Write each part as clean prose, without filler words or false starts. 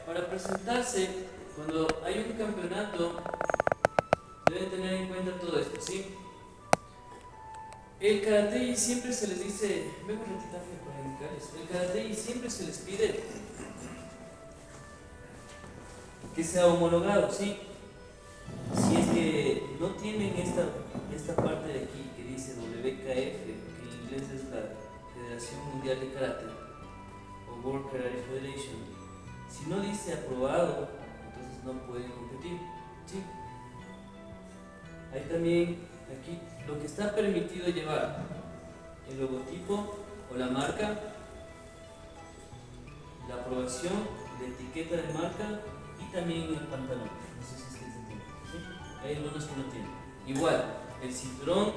para presentarse, cuando hay un campeonato, deben tener en cuenta todo esto, ¿sí? El karate siempre se les dice, vemos ratitaje para indicarles, el karate siempre se les pide que sea homologado, ¿sí? Si es que no tienen esta parte de aquí que dice WKF, que en inglés es la Federación Mundial de Karate, o World Karate Federation, si no dice aprobado, entonces no pueden competir, ¿sí? Hay también aquí lo que está permitido llevar, el logotipo o la marca, la aprobación, la etiqueta de marca y también el pantalón. No sé si es que se tiene, ¿sí? Hay algunos que no tienen. Igual, el cinturón,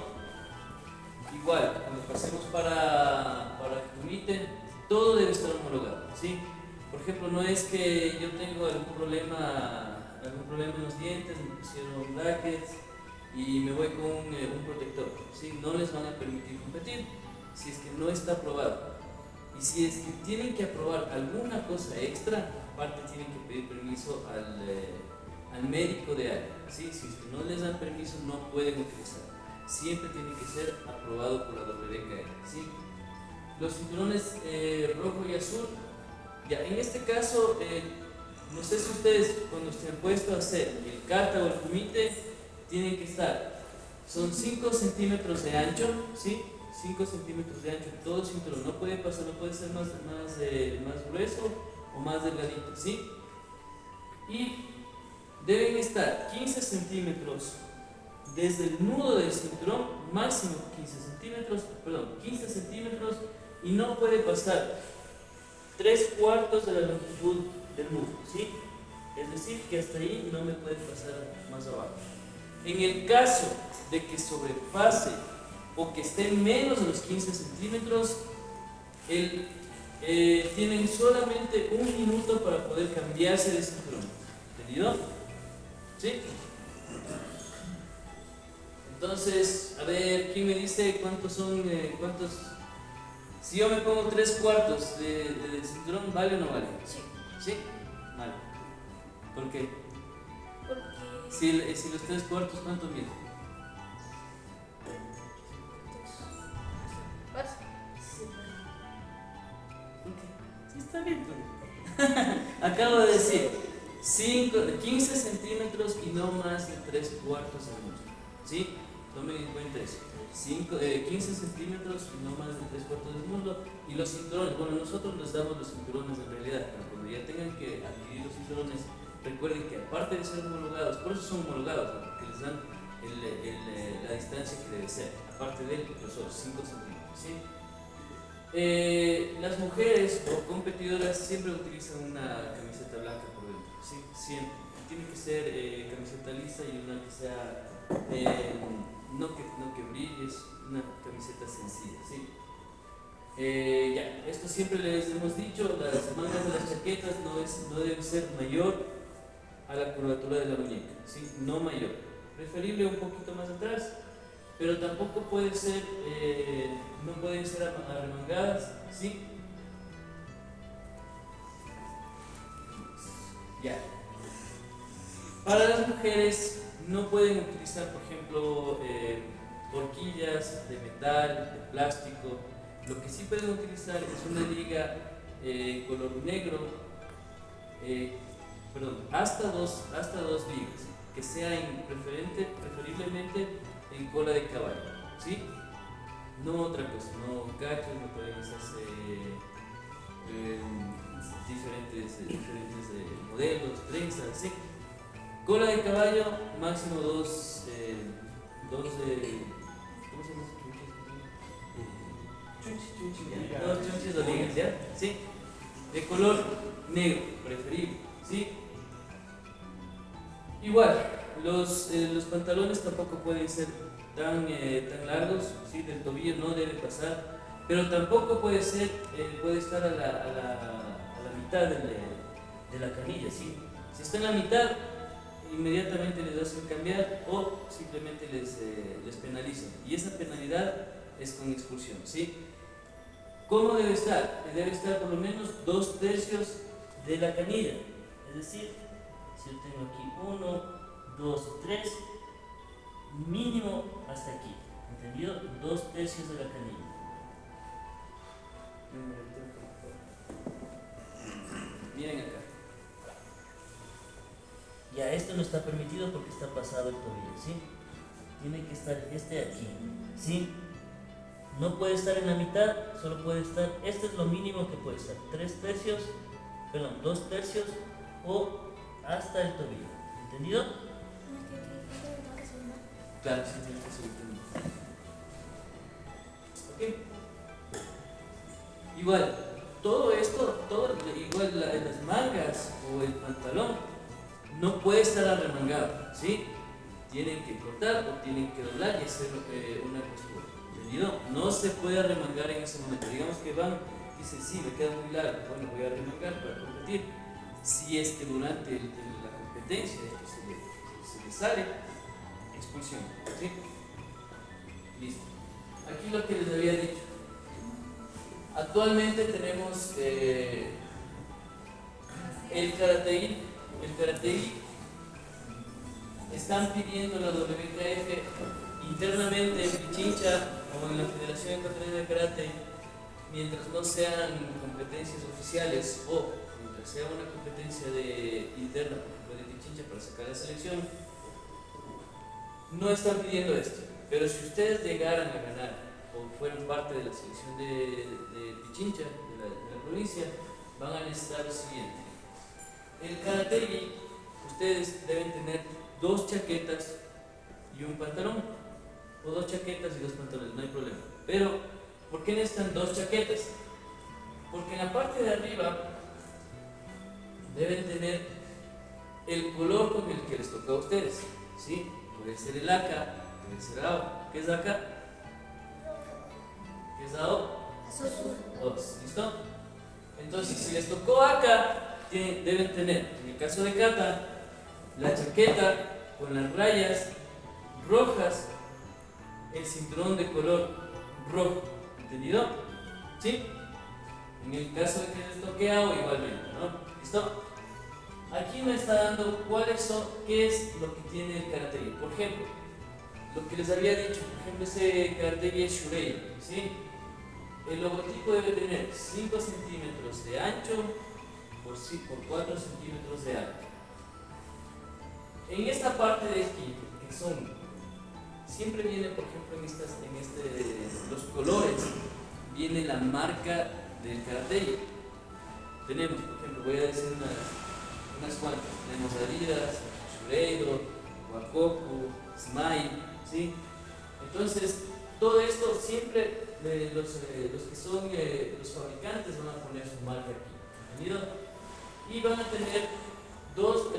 igual, cuando pasemos para el comité, todo debe estar homologado, ¿sí? Por ejemplo, no es que yo tengo algún problema en los dientes, me pusieron brackets y me voy con un protector, ¿sí? No les van a permitir competir si es que no está aprobado. Y si es que tienen que aprobar alguna cosa extra, aparte tienen que pedir permiso al médico de área, ¿sí? Si es que no les dan permiso, no pueden utilizar. Siempre tiene que ser aprobado por la WKF, ¿sí? Los cinturones rojo y azul, ya en este caso, no sé si ustedes cuando estén puestos a hacer el kata o el kumite, tienen que estar, son 5 centímetros de ancho, ¿sí? 5 centímetros de ancho, todo el cinturón, no puede pasar, no puede ser más grueso o más delgadito, ¿sí? Y deben estar 15 centímetros desde el nudo del cinturón, máximo 15 centímetros, y no puede pasar 3/4 de la longitud del nudo, ¿sí? Es decir, que hasta ahí no me puede pasar más abajo. En el caso de que sobrepase o que esté menos de los 15 centímetros, tienen solamente 1 minuto para poder cambiarse de cinturón. ¿Entendido? ¿Sí? Entonces, a ver, ¿quién me dice cuántos son? Si yo me pongo 3/4 de cinturón, ¿vale o no vale? Sí. ¿Sí? Vale. ¿Por qué? Porque Si los 3/4, ¿cuánto mide? ¿vas? Sí. Sí, está bien. Acabo de decir 15 centímetros y no más de 3/4 del muslo. ¿Sí? Tomen en cuenta eso. 15 centímetros y no más de 3/4 del muslo. Y los cinturones, bueno, nosotros les damos los cinturones en realidad, pero cuando ya tengan que adquirir los cinturones, recuerden que aparte de ser homologados, por eso son homologados, ¿no? Porque les dan la distancia que debe ser, aparte de los 5 centímetros, ¿sí? Las mujeres o competidoras siempre utilizan una camiseta blanca por dentro, ¿sí? Siempre. Tiene que ser camiseta lisa y una que sea, no que brille, es una camiseta sencilla, ¿sí? Ya, esto siempre les hemos dicho, las mangas de las chaquetas no deben ser mayor a la curvatura de la muñeca, ¿sí? No mayor, preferible un poquito más atrás, pero tampoco puede ser, no pueden ser arremangadas, ¿sí? Ya. Para las mujeres no pueden utilizar, por ejemplo, horquillas de metal, de plástico. Lo que sí pueden utilizar es una liga color negro, hasta dos ligas, que sean preferiblemente en cola de caballo, ¿sí? No otra cosa, no cachos, no pueden usarse diferentes modelos, trenzas, ¿sí? Cola de caballo, máximo dos ¿cómo se llama? Dos chunches o ligas, ¿ya? ¿Sí? De color negro, preferible, ¿sí? Igual, los pantalones tampoco pueden ser tan largos, ¿sí? Del tobillo no debe pasar, pero tampoco puede estar a la mitad de la canilla, ¿sí? Si está en la mitad, inmediatamente les hacen cambiar o simplemente les penalizan, y esa penalidad es con expulsión, ¿sí? ¿Cómo debe estar? Debe estar por lo menos 2/3 de la canilla, Es decir, si yo tengo aquí 1, 2, 3, mínimo hasta aquí, ¿entendido? 2/3 de la canilla. Miren acá. Ya, esto no está permitido porque está pasado el tobillo, ¿sí? Tiene que estar este aquí, ¿sí? No puede estar en la mitad, solo puede estar, este es lo mínimo que puede estar, 2/3 o hasta el tobillo, ¿entendido? Claro, sí, tiene que ser entendido. Ok. Igual, todo esto, igual las mangas o el pantalón, no puede estar arremangado, ¿sí? Tienen que cortar o tienen que doblar y hacer una costura, ¿entendido? No se puede arremangar en ese momento. Digamos que van, dicen, sí, me queda muy largo, bueno, voy a arremangar para competir. Si es que durante la competencia esto se le sale, expulsión, ¿sí? Listo. Aquí lo que les había dicho. Actualmente tenemos el Karategui. El Karategui están pidiendo la WKF internamente en Pichincha o en la Federación Ecuatoriana de Karate, mientras no sean competencias oficiales o mientras sea una competencia interna, por ejemplo de Pichincha para sacar la selección, no están pidiendo esto. Pero si ustedes llegaran a ganar o fueran parte de la selección de Pichincha, de la provincia, van a necesitar lo siguiente. El Karategui, ustedes deben tener 2 chaquetas y un pantalón, o 2 chaquetas y 2 pantalones, no hay problema. Pero, ¿por qué necesitan 2 chaquetas? Porque en la parte de arriba deben tener el color con el que les toca a ustedes, ¿sí? Puede ser el AK, puede ser AO. ¿Qué es AK? ¿Qué es AO? Azul. ¿Listo? Entonces, si les tocó AK, deben tener, en el caso de Kata, la chaqueta con las rayas rojas, el cinturón de color rojo, ¿entendido? ¿Sí? En el caso de que les toque AO, igualmente, ¿no? ¿Listo? Aquí me está dando qué es lo que tiene el Karategui. Por ejemplo, lo que les había dicho, por ejemplo, ese Karategui es Shurei, ¿sí? El logotipo debe tener 5 centímetros de ancho por 4 centímetros de alto. En esta parte de aquí, que siempre viene, por ejemplo, los colores, viene la marca del Karategui. Tenemos, por ejemplo, voy a decir unas cuantas. Tenemos Adidas, Shureido, Wakoku, Smile, ¿sí? Entonces, todo esto siempre los que son los fabricantes van a poner su marca aquí, ¿entendido? Y van a tener 2.5,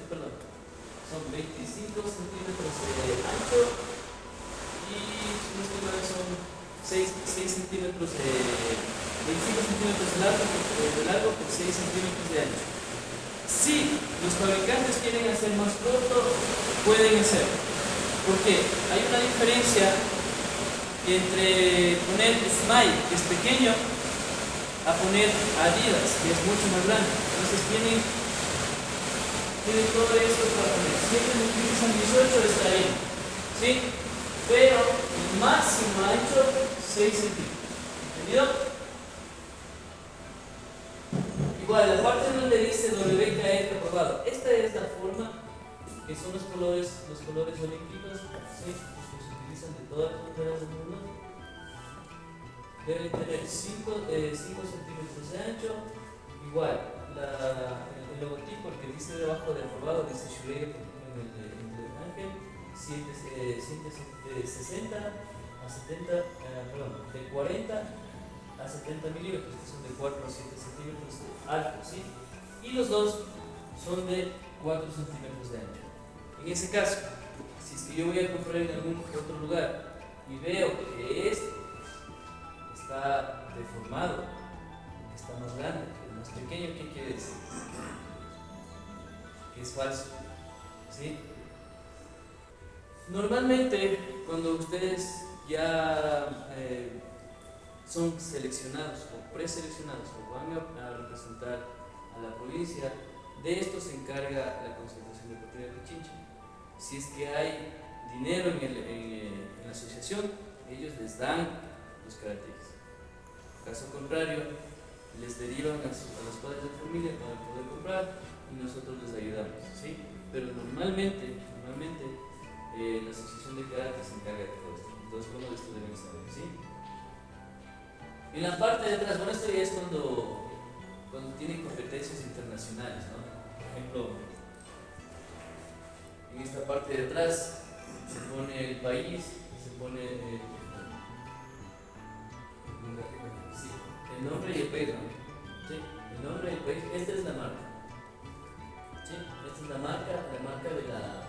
perdón, son 25 centímetros de ancho y si no estoy mal son 6 centímetros de 25 centímetros de largo por 6 centímetros de ancho. Si los fabricantes quieren hacer más corto, pueden hacerlo. Porque hay una diferencia entre poner Smile, que es pequeño, a poner Adidas, que es mucho más grande. Entonces tienen todo esto para poner. Siempre utilizan 18, está bien, ¿sí? Pero el máximo ancho 6 centímetros. ¿Entendido? Igual, la parte donde dice WKF aprobado, esta es la forma que son los colores olímpicos, ¿sí? Los que se utilizan de todas las banderas del mundo. Deben tener 5 centímetros de ancho. Igual, el logotipo, el que dice debajo del aprobado, dice Shurei en el ángel, 60 a 70, de 40 a 70 milímetros, que son de 4 a 7 centímetros altos, ¿sí? Y los dos son de 4 centímetros de ancho. En ese caso, si es que yo voy a comprar en algún otro lugar y veo que esto está deformado, que está más grande, que es más pequeño, ¿qué quiere decir? Que es falso, ¿sí? Normalmente, cuando ustedes ya son seleccionados o preseleccionados o van a representar a la policía. De esto se encarga la Concentración Deportiva de Pichincha. Si es que hay dinero en la asociación, ellos les dan los karatekis. Caso contrario, les derivan a los padres de familia para poder comprar y nosotros les ayudamos, ¿sí? Pero normalmente la asociación de karate se encarga de todo esto. Entonces, bueno, esto deben saber, ¿sí? En la parte de atrás, bueno, esto ya es cuando tienen competencias internacionales, ¿no? Por ejemplo, en esta parte de atrás se pone el país, se pone el nombre y el país, ¿no? Sí, el nombre y el país. Esta es la marca. Sí, esta es la marca del karate.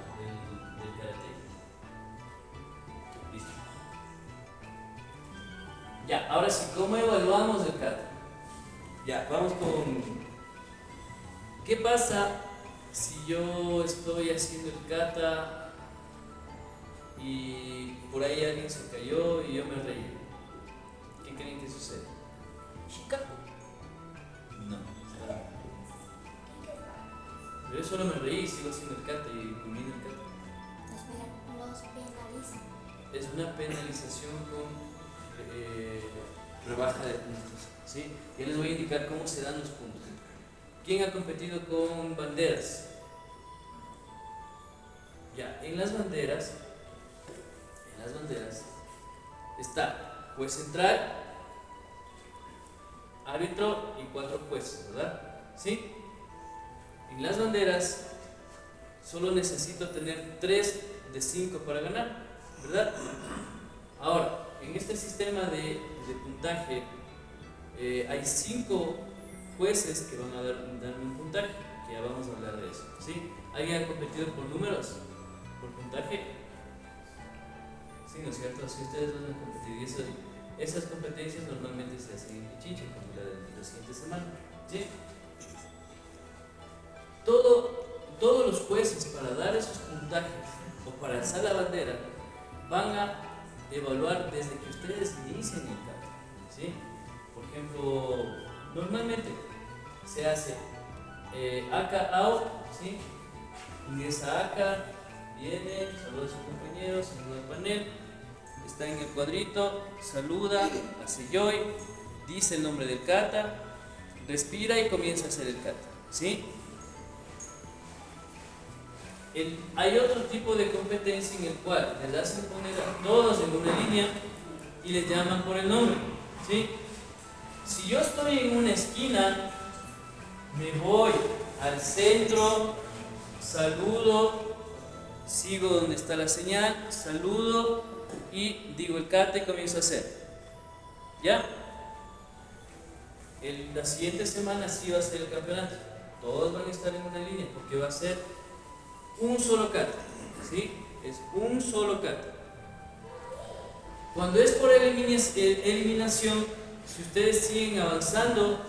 Listo. Ya, ahora sí, ¿cómo evaluamos el kata? Ya, vamos con... ¿Qué pasa si yo estoy haciendo el kata y por ahí alguien se cayó y yo me reí? ¿Qué creen que sucede? Chicago. No. Pero yo solo me reí y sigo haciendo el kata y culmino el kata. Los penalizan. Es una penalización con rebaja de puntos, ¿sí? Ya les voy a indicar cómo se dan los puntos. ¿Quién ha competido con banderas? Ya, en las banderas está juez central, árbitro y 4 jueces, ¿verdad? ¿Sí? En las banderas solo necesito tener 3 de 5 para ganar, ¿verdad? Ahora, en este sistema de puntaje hay 5 jueces que van a darme un puntaje, que ya vamos a hablar de eso, ¿sí? ¿Alguien ha competido por números? ¿Por puntaje? Sí, ¿no es cierto? Si ustedes van a competir, y esas competencias normalmente se hacen en Pichincha, como la de la siguiente semana, ¿sí? Todos los jueces para dar esos puntajes o para alzar la bandera van a evaluar desde que ustedes inician el kata, ¿sí? Por ejemplo, normalmente se hace acá, out, ¿sí? Ingresa acá, viene, saluda a sus compañeros, saluda al panel, está en el cuadrito, saluda, hace yoy, dice el nombre del kata, respira y comienza a hacer el kata, ¿sí? Hay otro tipo de competencia en el cual les hacen poner a todos en una línea y les llaman por el nombre, ¿sí? Si yo estoy en una esquina, me voy al centro, saludo, sigo donde está la señal, saludo y digo el kata y comienzo a hacer, ¿ya? La siguiente semana sí va a ser el campeonato, todos van a estar en una línea porque va a ser un solo kata, ¿sí? Es un solo kata. Cuando es por eliminación, si ustedes siguen avanzando,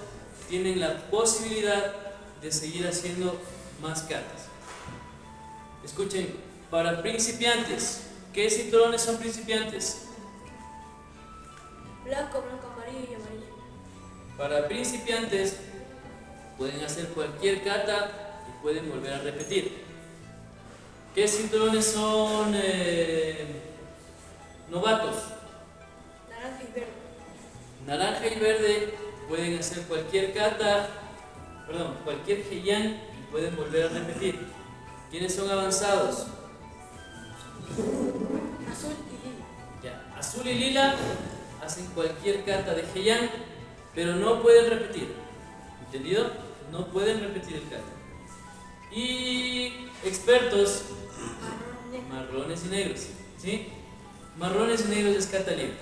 tienen la posibilidad de seguir haciendo más katas. Escuchen, para principiantes, ¿qué cinturones son principiantes? Blanco, amarillo y amarillo. Para principiantes, pueden hacer cualquier kata y pueden volver a repetir. ¿Qué cinturones son novatos? Naranja y verde. Naranja y verde pueden hacer cualquier kata, cualquier heian y pueden volver a repetir. ¿Quiénes son avanzados? Azul y lila. Ya, azul y lila hacen cualquier kata de heian, pero no pueden repetir. ¿Entendido? No pueden repetir el kata. Y expertos, marrones y negros, ¿sí? Marrones y negros es kata libre,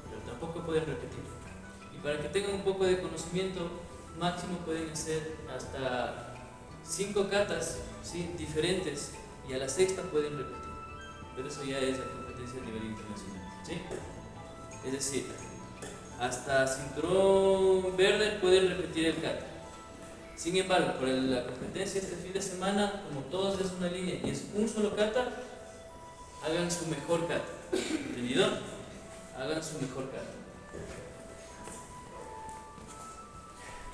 pero tampoco pueden repetir. Y para que tengan un poco de conocimiento, máximo pueden hacer hasta 5 katas, ¿sí? Diferentes, y a la sexta pueden repetir. Pero eso ya es la competencia a nivel internacional, ¿sí? Es decir, hasta cinturón verde pueden repetir el kata. Sin embargo, por la competencia este fin de semana, como todos es una línea y es un solo kata, hagan su mejor kata. ¿Entendido? Hagan su mejor kata.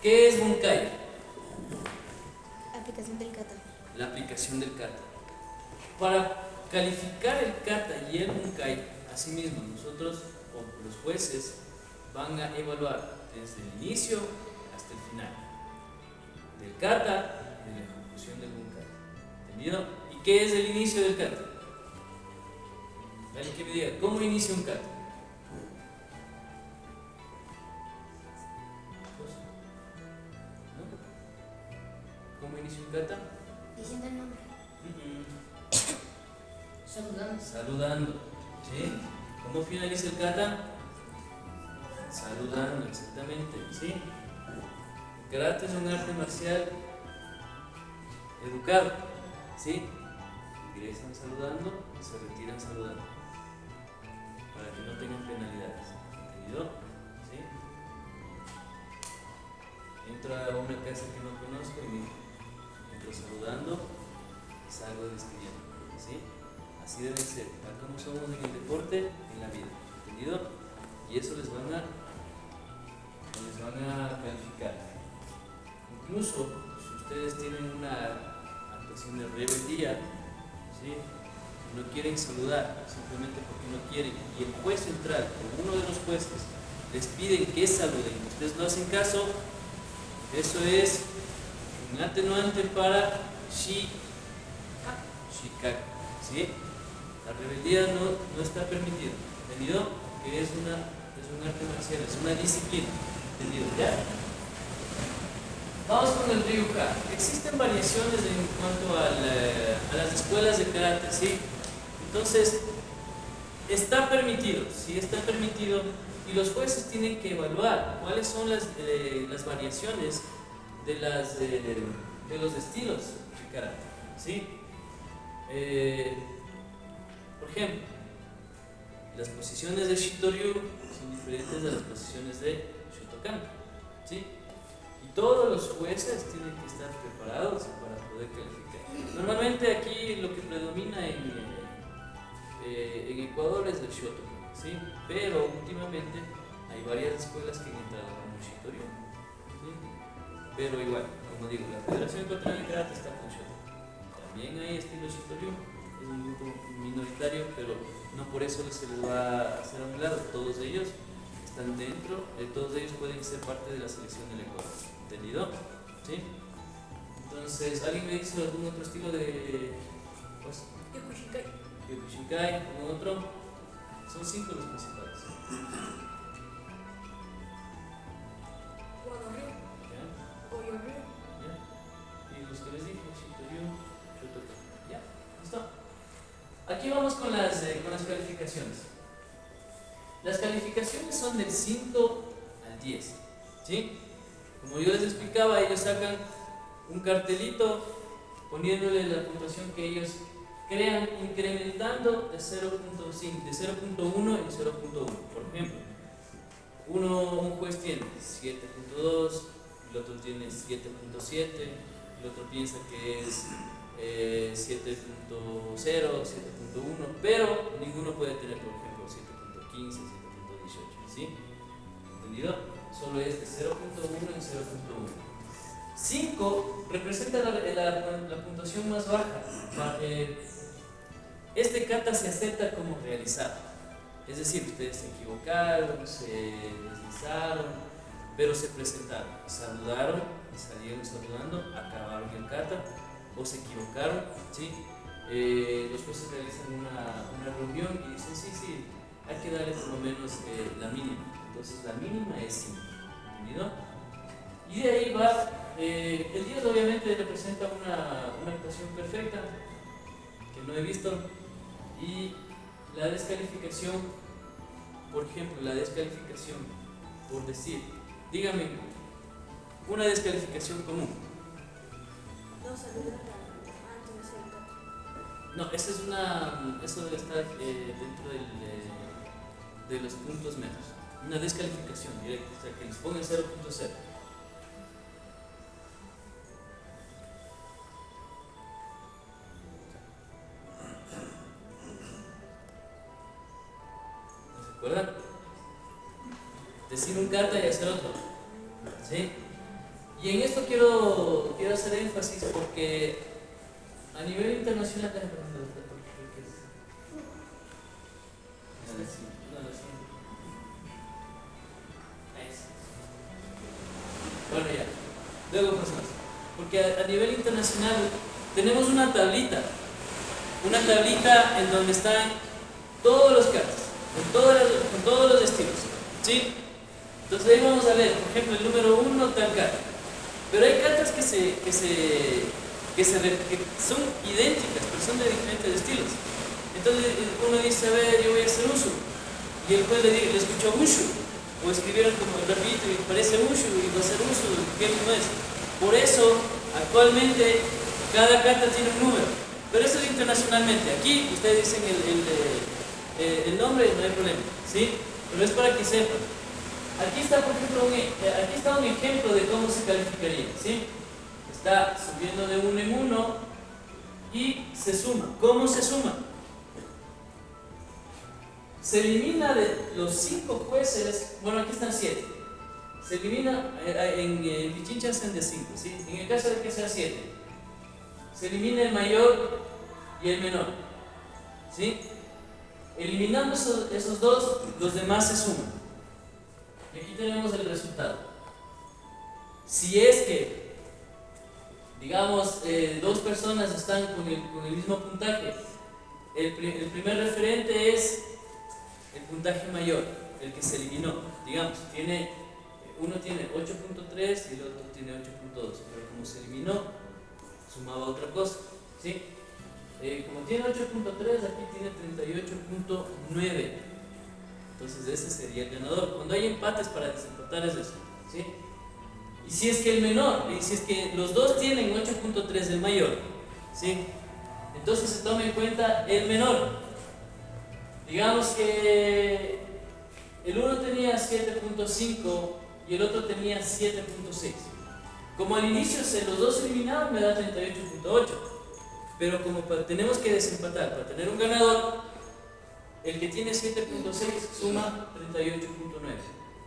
¿Qué es Bunkai? aplicación del kata. La aplicación del kata. Para calificar el kata y el bunkai, asimismo, nosotros o los jueces van a evaluar desde el inicio hasta el final del kata y de la ejecución del bunkai. ¿Entendido? ¿Y qué es el inicio del kata? Alguien que me diga, ¿cómo inicia un kata? ¿No? ¿Cómo inicia un kata? Diciendo el nombre. Saludando. ¿Sí? ¿Cómo finaliza el kata? Saludando, exactamente. ¿Sí? El karate es un arte marcial educado. ¿Sí? Ingresan saludando y se retiran saludando. Para que no tengan penalidades. ¿Entendido? ¿Sí? Entro a una casa que no conozco y entro saludando y salgo despidiendo. ¿Sí? Así debe ser, tal como somos en el deporte, en la vida. ¿Entendido? Y eso les van a calificar. Incluso si ustedes tienen una actuación de rebeldía, ¿sí? No quieren saludar simplemente porque no quieren, y el juez central o uno de los jueces les piden que saluden y ustedes no hacen caso, eso es un atenuante para shikak, ¿sí? La rebeldía no está permitida, ¿entendido? Que es un arte marcial, es una disciplina, ¿entendido? ¿Ya? Vamos con el Ryuha. Existen variaciones en cuanto a las escuelas de karate, ¿sí? Entonces, está permitido, sí está permitido, y los jueces tienen que evaluar cuáles son las variaciones de los estilos de karate, ¿sí? Por ejemplo, las posiciones de Shitoryu son diferentes de las posiciones de Shotokan, ¿sí? Y todos los jueces tienen que estar preparados para poder calificar. Normalmente aquí lo que predomina en Ecuador es el Shotokan, ¿sí? Pero últimamente hay varias escuelas que han entrado como Shitoryu, ¿sí? Pero igual, como digo, la Federación Ecuatoriana de Karate está con Shotokan. También hay estilo Shitoryu, es un grupo minoritario, pero no por eso se les va a hacer a un lado. Todos ellos están dentro, todos ellos pueden ser parte de la selección del Ecuador. ¿Entendido? ¿Sí? Entonces, ¿alguien me dice algún otro estilo de Yokushinkai. Kyokushinkai? ¿Algún otro? Son 5 los principales. Wado-ryu. ¿Ya? Goyo-ryu. ¿Ya? Y los que les dije, Shitoryu, Shotokan. ¿Ya? ¿Listo? Aquí vamos con las calificaciones. Las calificaciones son del 5 al 10. ¿Sí? Como yo les explicaba, ellos sacan un cartelito poniéndole la puntuación que ellos crean, incrementando de 0.5, de 0.1 en 0.1. Por ejemplo, un juez tiene 7.2, el otro tiene 7.7, el otro piensa que es 7.0, 7.1, pero ninguno puede tener, por ejemplo, 7.15, 7.18, ¿sí? ¿Entendido? Solo es de 0.1 en 0.1. 5 representa la puntuación más baja. Este kata se acepta como realizado. Es decir, ustedes se equivocaron, se deslizaron, pero se presentaron, saludaron y salieron saludando, acabaron el kata, o se equivocaron, ¿sí? Los jueces realizan una reunión y dicen, sí, hay que darle por lo menos la mínima. Entonces la mínima es 5, ¿entendido? Y de ahí va, el 10 obviamente representa una actuación perfecta, que no he visto, y la descalificación, por ejemplo, la descalificación, por decir, dígame, una descalificación común. No saludar antes de hacer el kata. No, eso debe estar dentro de los puntos medios. Una descalificación directa, o sea, que les pongan 0.0. ¿No se acuerdan? Decir un kata y hacer otro, ¿sí? Y en esto quiero hacer énfasis porque a nivel internacional... Bueno, ya. Luego pasamos. Porque a nivel internacional tenemos una tablita en donde están todos los cartas, con todos los estilos, ¿sí? Entonces ahí vamos a ver, por ejemplo, el número 1 tal carta. Pero hay cartas que son idénticas, pero son de diferentes estilos. Entonces uno dice, a ver, yo voy a hacer uso. Y el juez le escuchó Ushu. O escribieron como rapidito y parece Ushu y va a ser uso, ¿qué no es? Por eso, actualmente, cada carta tiene un número. Pero eso es internacionalmente. Aquí ustedes dicen el nombre, no hay problema, ¿sí? Pero es para que sepan. Aquí está, por ejemplo, aquí está un ejemplo de cómo se calificaría, ¿sí? Está subiendo de uno en uno y se suma. ¿Cómo se suma? Se elimina de los 5 jueces, bueno, aquí están 7. Se elimina, en Pichincha hacen de 5, ¿sí? En el caso de que sea 7, se elimina el mayor y el menor, ¿sí? Eliminando esos dos, los demás se suman. Y aquí tenemos el resultado. Si es que, digamos, 2 personas están con el mismo puntaje, el primer referente es el puntaje mayor, el que se eliminó. Digamos, uno tiene 8.3 y el otro tiene 8.2, pero como se eliminó, sumaba otra cosa, ¿sí? Como tiene 8.3, aquí tiene 38.9. Entonces ese sería el ganador. Cuando hay empates, para desempatar es eso, ¿sí? Y si es que el menor, y si es que los dos tienen 8.3, el mayor, ¿sí? Entonces se toma en cuenta el menor. Digamos que el uno tenía 7.5 y el otro tenía 7.6. Como al inicio los dos se eliminaban, me da 38.8. Pero como tenemos que desempatar para tener un ganador, el que tiene 7.6 suma 38.9.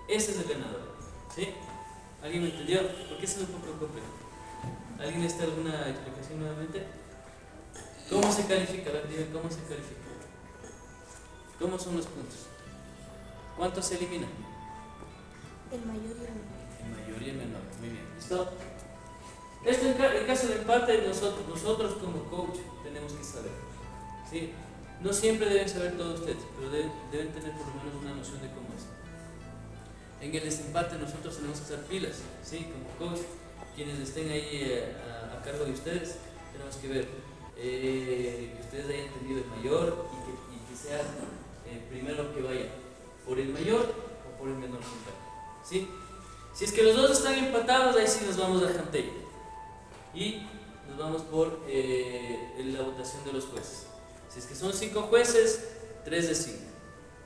Ese es el ganador, ¿sí? ¿Alguien me entendió? Porque eso es un poco complejo. ¿Alguien necesita alguna explicación nuevamente? ¿Cómo se califica? ¿Cómo se califica? ¿Cómo son los puntos? ¿Cuántos se eliminan? El mayor y el menor. El mayor y el menor. Muy bien. ¿Listo? Esto en caso de empate, nosotros como coach tenemos que saber, ¿sí? No siempre deben saber todos ustedes, pero deben tener por lo menos una noción de cómo es. En el desempate nosotros tenemos que hacer pilas, ¿sí? Como coach, quienes estén ahí a cargo de ustedes, tenemos que ver que ustedes hayan entendido el mayor y que sea primero que vaya por el mayor o por el menor puntaje, ¿sí? Si es que los dos están empatados, ahí sí nos vamos a janteo y nos vamos por la votación de los jueces. Si es que son 5 jueces, 3 de 5.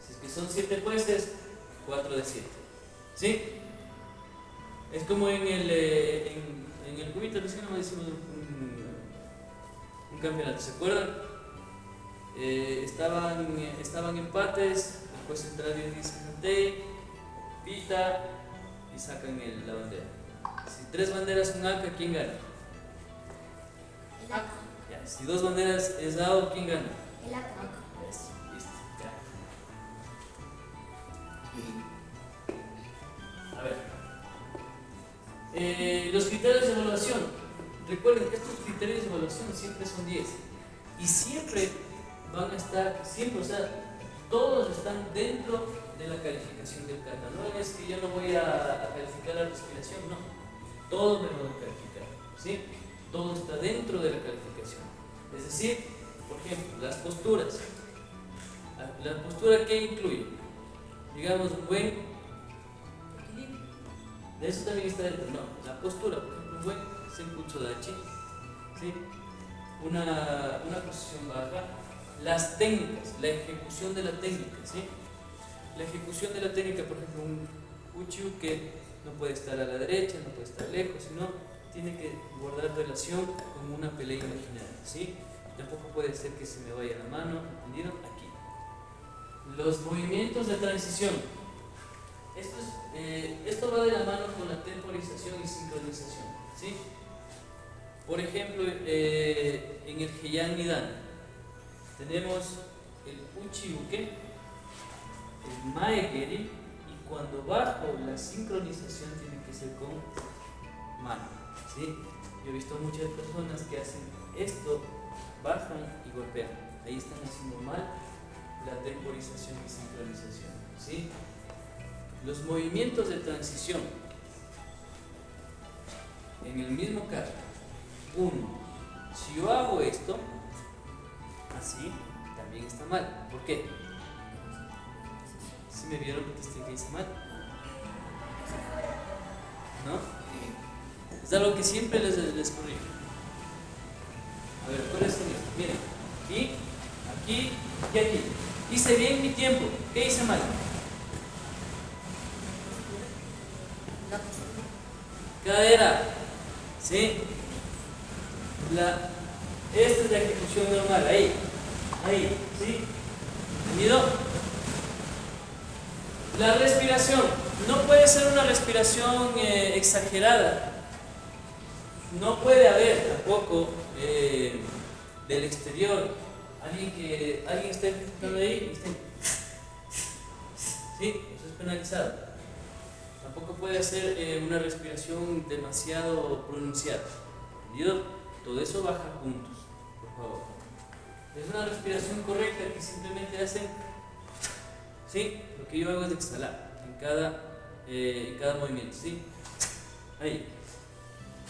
Si es que son 7 jueces, 4 de 7. ¿Sí? Es como en el cubito recién nos hicimos un campeonato, ¿se acuerdan? Estaban empates, el juez central dice janteo, pita y sacan la bandera. Si 3 banderas son ACA, ¿quién gana? El ACA. Ya, si 2 banderas es AO, ¿quién gana? El ACA. Eso, listo, ya. A ver. Los criterios de evaluación. Recuerden que estos criterios de evaluación siempre son 10. Y siempre van a estar, o sea, todos están dentro de la calificación del kata. No es que yo no voy a calificar la respiración, no. Todos me van a calificar, ¿sí? Todo está dentro de la calificación. Es decir, por ejemplo, las posturas. ¿La postura qué incluye? Digamos, un buen equilibrio. De eso también está dentro. No, la postura, por ejemplo, un buen senputsu dachi, ¿sí? Una posición baja. Las técnicas, la ejecución de la técnica, ¿sí? La ejecución de la técnica, por ejemplo, un uchiu que no puede estar a la derecha, no puede estar lejos, sino tiene que guardar relación con una pelea imaginaria, ¿sí? Tampoco puede ser que se me vaya la mano, ¿entendieron? Aquí. Los movimientos de transición. Esto va de la mano con la temporización y sincronización, ¿sí? Por ejemplo, en el Heian Nidan tenemos el Uchi-uke, el Mae-geri, y cuando bajo la sincronización tiene que ser con mano, ¿sí? Yo he visto muchas personas que hacen esto, bajan y golpean. Ahí están haciendo mal la temporización y sincronización, ¿sí? Los movimientos de transición en el mismo caso. Uno, si yo hago esto así, también está mal. ¿Por qué? ¿Sí me vieron que hice mal? ¿No? Es algo que siempre les corrijo. A ver, acuérdense esto. Miren, aquí y aquí. Hice bien mi tiempo. ¿Qué hice mal? Cadera, ¿sí? Esta es la ejecución normal, ahí, ¿sí? ¿Entendido? La respiración, no puede ser una respiración exagerada, no puede haber tampoco del exterior alguien esté ejecutando ahí y esté, ¿sí? Eso es penalizado. Tampoco puede hacer una respiración demasiado pronunciada, ¿entendido? Todo eso baja juntos, por favor. Es una respiración correcta que simplemente hacen, ¿sí? Lo que yo hago es exhalar en cada movimiento, ¿sí? Ahí.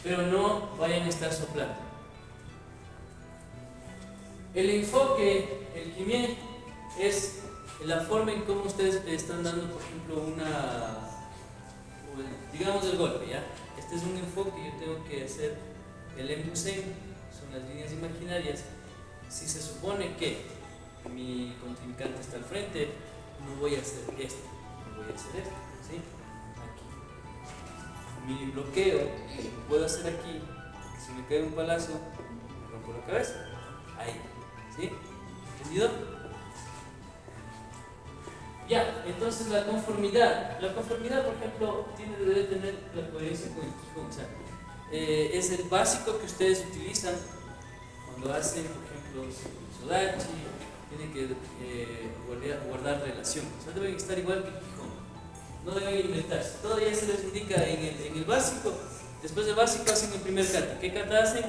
Pero no vayan a estar soplando. El enfoque, el kimie, es la forma en cómo ustedes están dando, por ejemplo, digamos el golpe, ¿ya? Este es un enfoque, yo tengo que hacer el embusen, son las líneas imaginarias. Si se supone que mi contrincante está al frente, no voy a hacer esto, no voy a hacer esto, ¿sí? Aquí. Mi bloqueo lo puedo hacer aquí, si me cae un palazo, me rompo la cabeza, ahí, ¿sí? ¿Entendido? Ya, entonces la conformidad, por ejemplo, debe tener la coherencia con el Kihon, o sea, es el básico que ustedes utilizan cuando hacen, por ejemplo, Sodachi, tienen que guardar relación, o sea, deben estar igual que el Kihon, no deben inventarse, todo ya se les indica en el básico. Después del básico hacen el primer kata. ¿Qué kata hacen?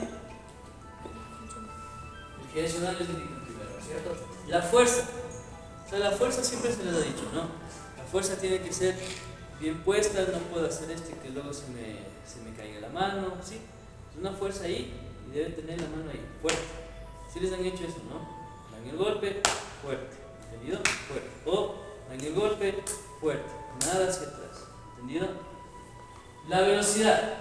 El que les indica el primero, ¿cierto? La fuerza. O sea, la fuerza siempre se les ha dicho, ¿no? La fuerza tiene que ser bien puesta, no puedo hacer que luego se me caiga la mano, ¿sí? Es una fuerza ahí y deben tener la mano ahí, fuerte. ¿Sí les han hecho eso, no? Dan el golpe, fuerte, ¿entendido? Fuerte. O dan el golpe, fuerte, nada hacia atrás, ¿entendido? La velocidad.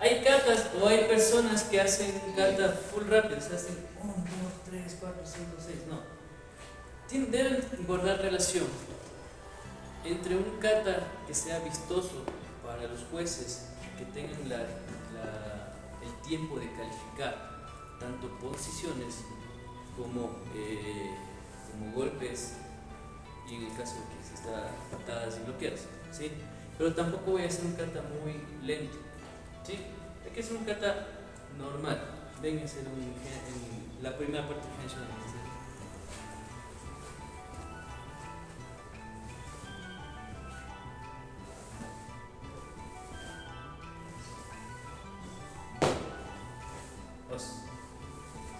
Hay katas o hay personas que hacen kata full rápido, se hacen 1, 2, 3, 4, 5, 6, no. Deben guardar relación entre un kata que sea vistoso para los jueces, que tengan el tiempo de calificar tanto posiciones como golpes, y en el caso de que se está patadas y bloqueadas, ¿sí? Pero tampoco voy a hacer un kata muy lento, ¿sí? Hay que hacer un kata normal. Ven a hacer en la primera parte de Henshin.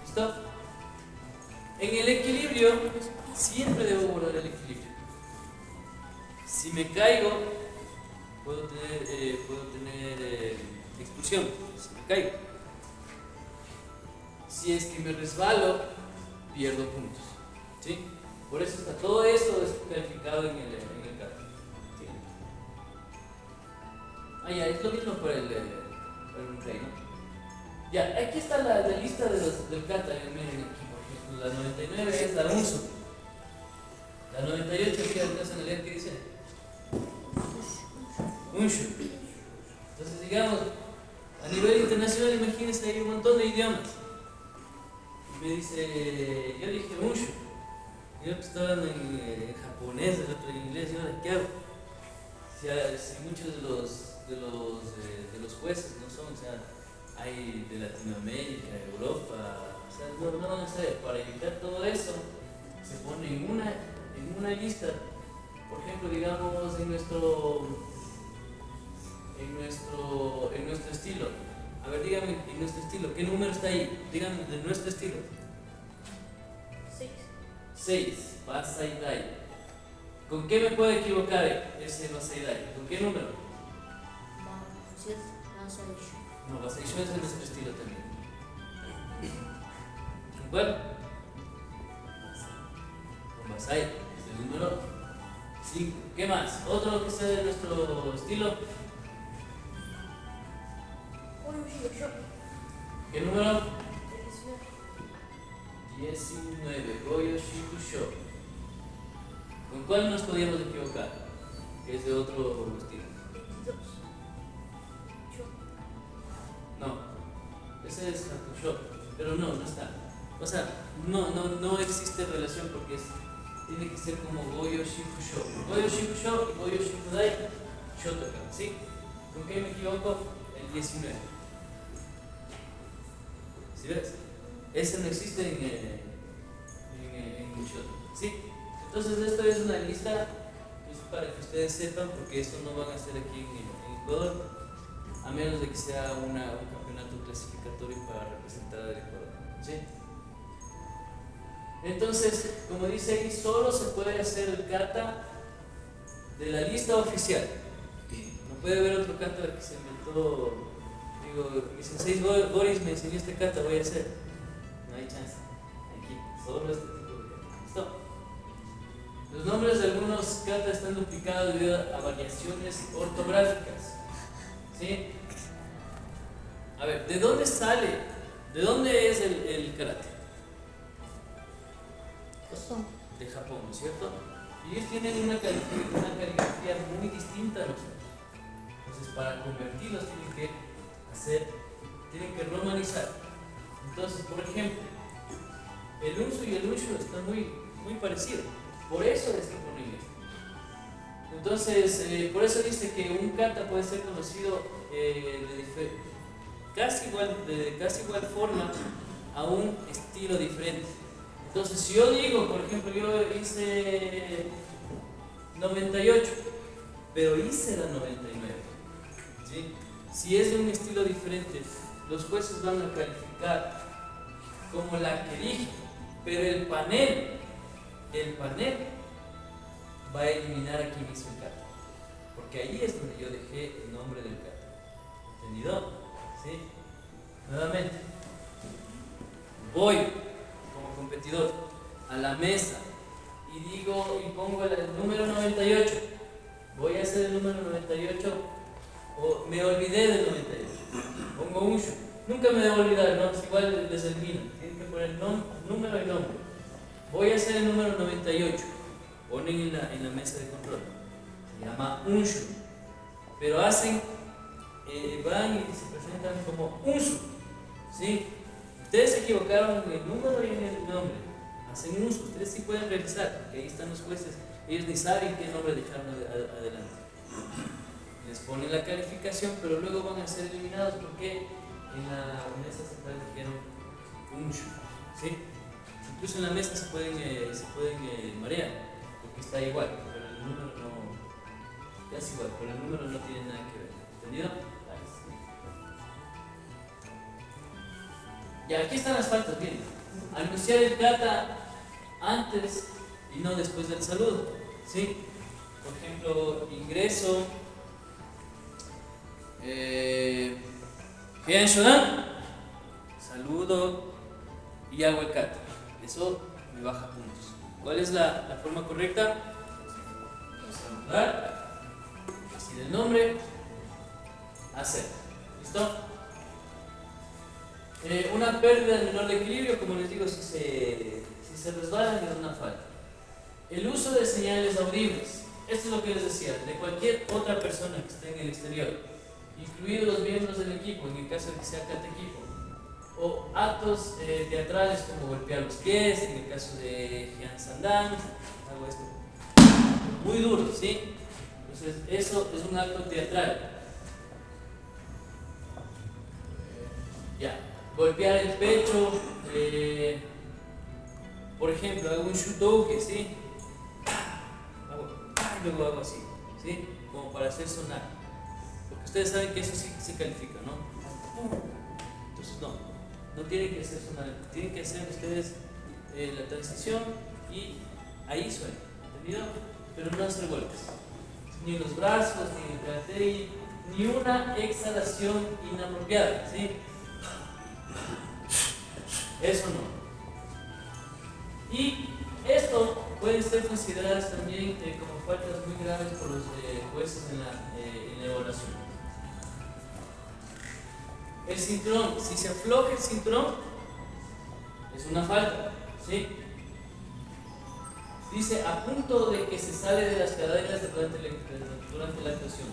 ¿Listo? En el equilibrio siempre debo guardar el equilibrio. Si me caigo, puedo tener expulsión. Si me caigo. Si es que me resbalo, pierdo puntos, ¿sí? Por eso está todo eso calificado en el kata, ¿sí? Ya, es lo mismo para el rey, ¿no? Ya, aquí está la lista del kata. Miren aquí, por ejemplo, la 99 es la Unsu. La 98 que alcanzan a leer, ¿qué dice? Unshu. Entonces, digamos, a nivel internacional, imagínense, hay un montón de idiomas. Y me dice, yo dije Unshu. Y otros estaban en japonés, el otro en inglés, y ahora, ¿qué hago? si muchos de los jueces no son, o sea, hay de Latinoamérica, Europa, o sea, no sé, para evitar todo eso, se pone en una lista, por ejemplo, digamos, en nuestro estilo. A ver, dígame, en nuestro estilo, ¿qué número está ahí? Díganme de nuestro estilo. 6. 6, Basaidai. ¿Con qué me puedo equivocar ese Basaidai? ¿Con qué número? No, Basaisho es de nuestro estilo también. ¿Con cuál? Con Basai, es el número 5. ¿Qué más? ¿Otro que sea de nuestro estilo? ¿Qué número? 19, Goyo Shikusho. ¿Con cuál nos podíamos equivocar? Que es de otro estilo. 22. No, ese es Hakusho, pero no está. O sea, no existe relación porque tiene que ser como Goyo Shikusho. Goyo Shikusho y Goyo Shikudai Shotoka, ¿sí? ¿Con qué me equivoco? El 19. ¿Sí ves? Ese no existe en Shotoka, ¿sí? Entonces esto es una lista pues, para que ustedes sepan, porque esto no van a hacer aquí en Ecuador, a menos de que sea un campeonato clasificatorio para representar al Ecuador, ¿sí? Entonces, como dice ahí, solo se puede hacer el kata de la lista oficial. No puede haber otro kata que se inventó. Digo, mi sensei Boris me enseñó este kata, voy a hacer. No hay chance. Aquí, solo este tipo de kata. ¿Listo? Los nombres de algunos kata están duplicados debido a variaciones ortográficas. ¿Sí? A ver, ¿de dónde sale? ¿De dónde es el karate? De Japón, ¿no es cierto? Y ellos tienen una caligrafía muy distinta a nosotros. Entonces, para convertirlos tienen que romanizar. Entonces, por ejemplo, el unsu y el unshu están muy parecidos. Por eso es que ponen esto. Entonces, por eso dice que un kata puede ser conocido de casi igual forma a un estilo diferente. Entonces, si yo digo, por ejemplo, yo hice 98, pero hice la 99, ¿sí? Si es de un estilo diferente, los jueces van a calificar como la que dije, pero el panel va a eliminar a quien hizo el kata, porque ahí es donde yo dejé el nombre del kata. ¿Entendido? ¿Sí? Nuevamente, voy como competidor a la mesa y pongo el número 98. Voy a hacer el número 98 o me olvidé del 98. Pongo un show. Nunca me debo olvidar, ¿no? Es igual les elimino. Tienen que poner número y nombre. Voy a hacer el número 98. Ponen en la mesa de control. Se llama un show. Pero van y se presentan como unsu. ¿Sí? Ustedes se equivocaron en el número y en el nombre. Hacen uso, ustedes sí pueden revisar, porque ahí están los jueces, ellos ni saben qué nombre dejaron adelante. Les ponen la calificación, pero luego van a ser eliminados porque en la mesa central dijeron unsu. ¿Sí? Incluso en la mesa se pueden marear, porque está igual, pero el número no. Es igual, pero el número no tiene nada que ver. ¿Entendido? Y aquí están las faltas, bien. Anunciar el kata antes y no después del saludo. ¿Sí? Por ejemplo, ingreso. Heian Shodan. Saludo y hago el kata. Eso me baja puntos. ¿Cuál es la forma correcta? Saludar, decir el nombre, hacer. ¿Listo? Una pérdida menor de equilibrio, como les digo, si se resbalan es una falta. El uso de señales audibles, esto es lo que les decía, de cualquier otra persona que esté en el exterior, incluidos los miembros del equipo, en el caso de que sea kata equipo, o actos teatrales como golpear los pies, en el caso de Heian Sandan, hago esto muy duro, ¿sí? Los Entonces, eso es un acto teatral. Ya, golpear el pecho, por ejemplo, hago un shutouke, ¿sí? Y luego hago así, ¿sí? Como para hacer sonar. Porque ustedes saben que eso sí se califica, ¿no? Entonces, no tienen que hacer sonar, tienen que hacer ustedes la transición y ahí suena, ¿entendido? Pero no hacer golpes, ni en los brazos, ni en el karate, ni una exhalación inapropiada, ¿sí? Eso no. Y esto puede ser consideradas también como faltas muy graves por los jueces en la evaluación. El cinturón, si se afloja el cinturón, es una falta, ¿sí? Dice a punto de que se sale de las cadenas durante la actuación.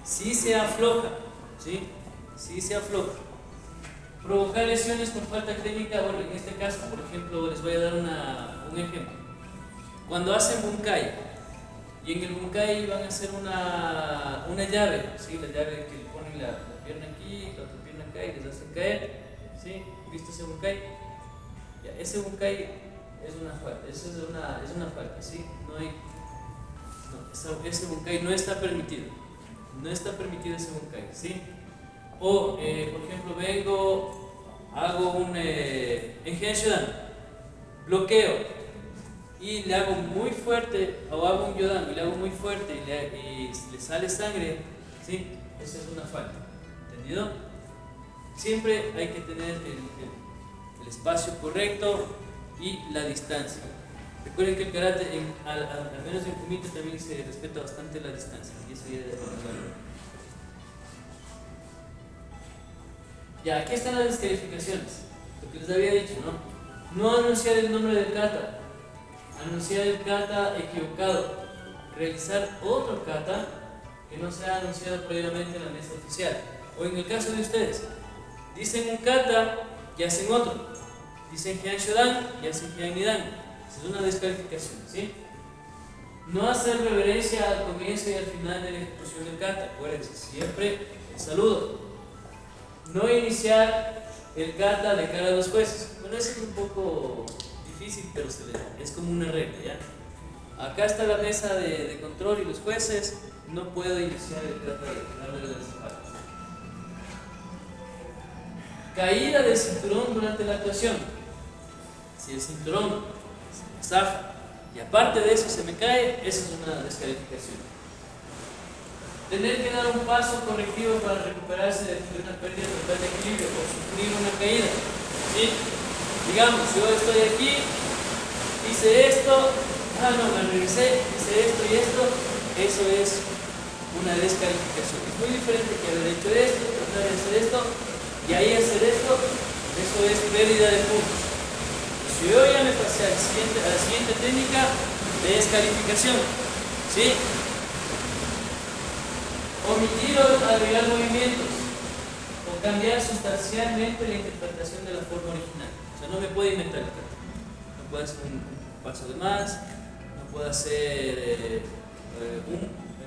Si se afloja, ¿sí? Si se afloja. Provocar lesiones con falta técnica, bueno, en este caso, por ejemplo, les voy a dar un ejemplo. Cuando hacen bunkai, y en el bunkai van a hacer una llave, ¿sí? La llave que le ponen la pierna aquí, la otra pierna acá y les hacen caer, ¿sí? ¿Viste ese bunkai? Ya, ese bunkai es una falta, eso es una falta, ¿sí? Ese bunkai no está permitido, ese bunkai, ¿sí? O, por ejemplo, hago un en Shodan, bloqueo y le hago muy fuerte, o hago un Yodan y le hago muy fuerte y le sale sangre, ¿sí? Esa es una falta, ¿entendido? Siempre hay que tener el espacio correcto y la distancia. Recuerden que el karate, al menos en Kumite, también se respeta bastante la distancia, y eso ya es bueno. Ya, aquí están las descalificaciones, lo que les había dicho, ¿no? No anunciar el nombre del kata, anunciar el kata equivocado, realizar otro kata que no sea anunciado previamente en la mesa oficial. O en el caso de ustedes, dicen un kata y hacen otro, dicen Heian Shodan y hacen Heian Nidan. Esa es una descalificación, ¿sí? No hacer reverencia al comienzo y al final de la ejecución del kata, acuérdense, siempre el saludo. No iniciar el kata de cara a los jueces. Bueno, eso es un poco difícil, pero es como una regla, ¿ya? Acá está la mesa de control y los jueces. No puedo iniciar el kata de las espaldas. Caída del cinturón durante la actuación. Si el cinturón se me zafa y aparte de eso se me cae, eso es una descalificación. Tener que dar un paso correctivo para recuperarse de una pérdida total de equilibrio o sufrir una caída, ¿sí? Digamos, yo estoy aquí, hice esto, me regresé, hice esto y esto, eso es una descalificación. Es muy diferente que haber hecho esto, tratar de hacer esto y ahí hacer esto, eso es pérdida de puntos. Si yo ya me pasé a la siguiente técnica de descalificación, ¿sí? Omitir o agregar movimientos o cambiar sustancialmente la interpretación de la forma original. O sea, no me puedo inventar el kata. No puedo hacer un paso de más, no puedo hacer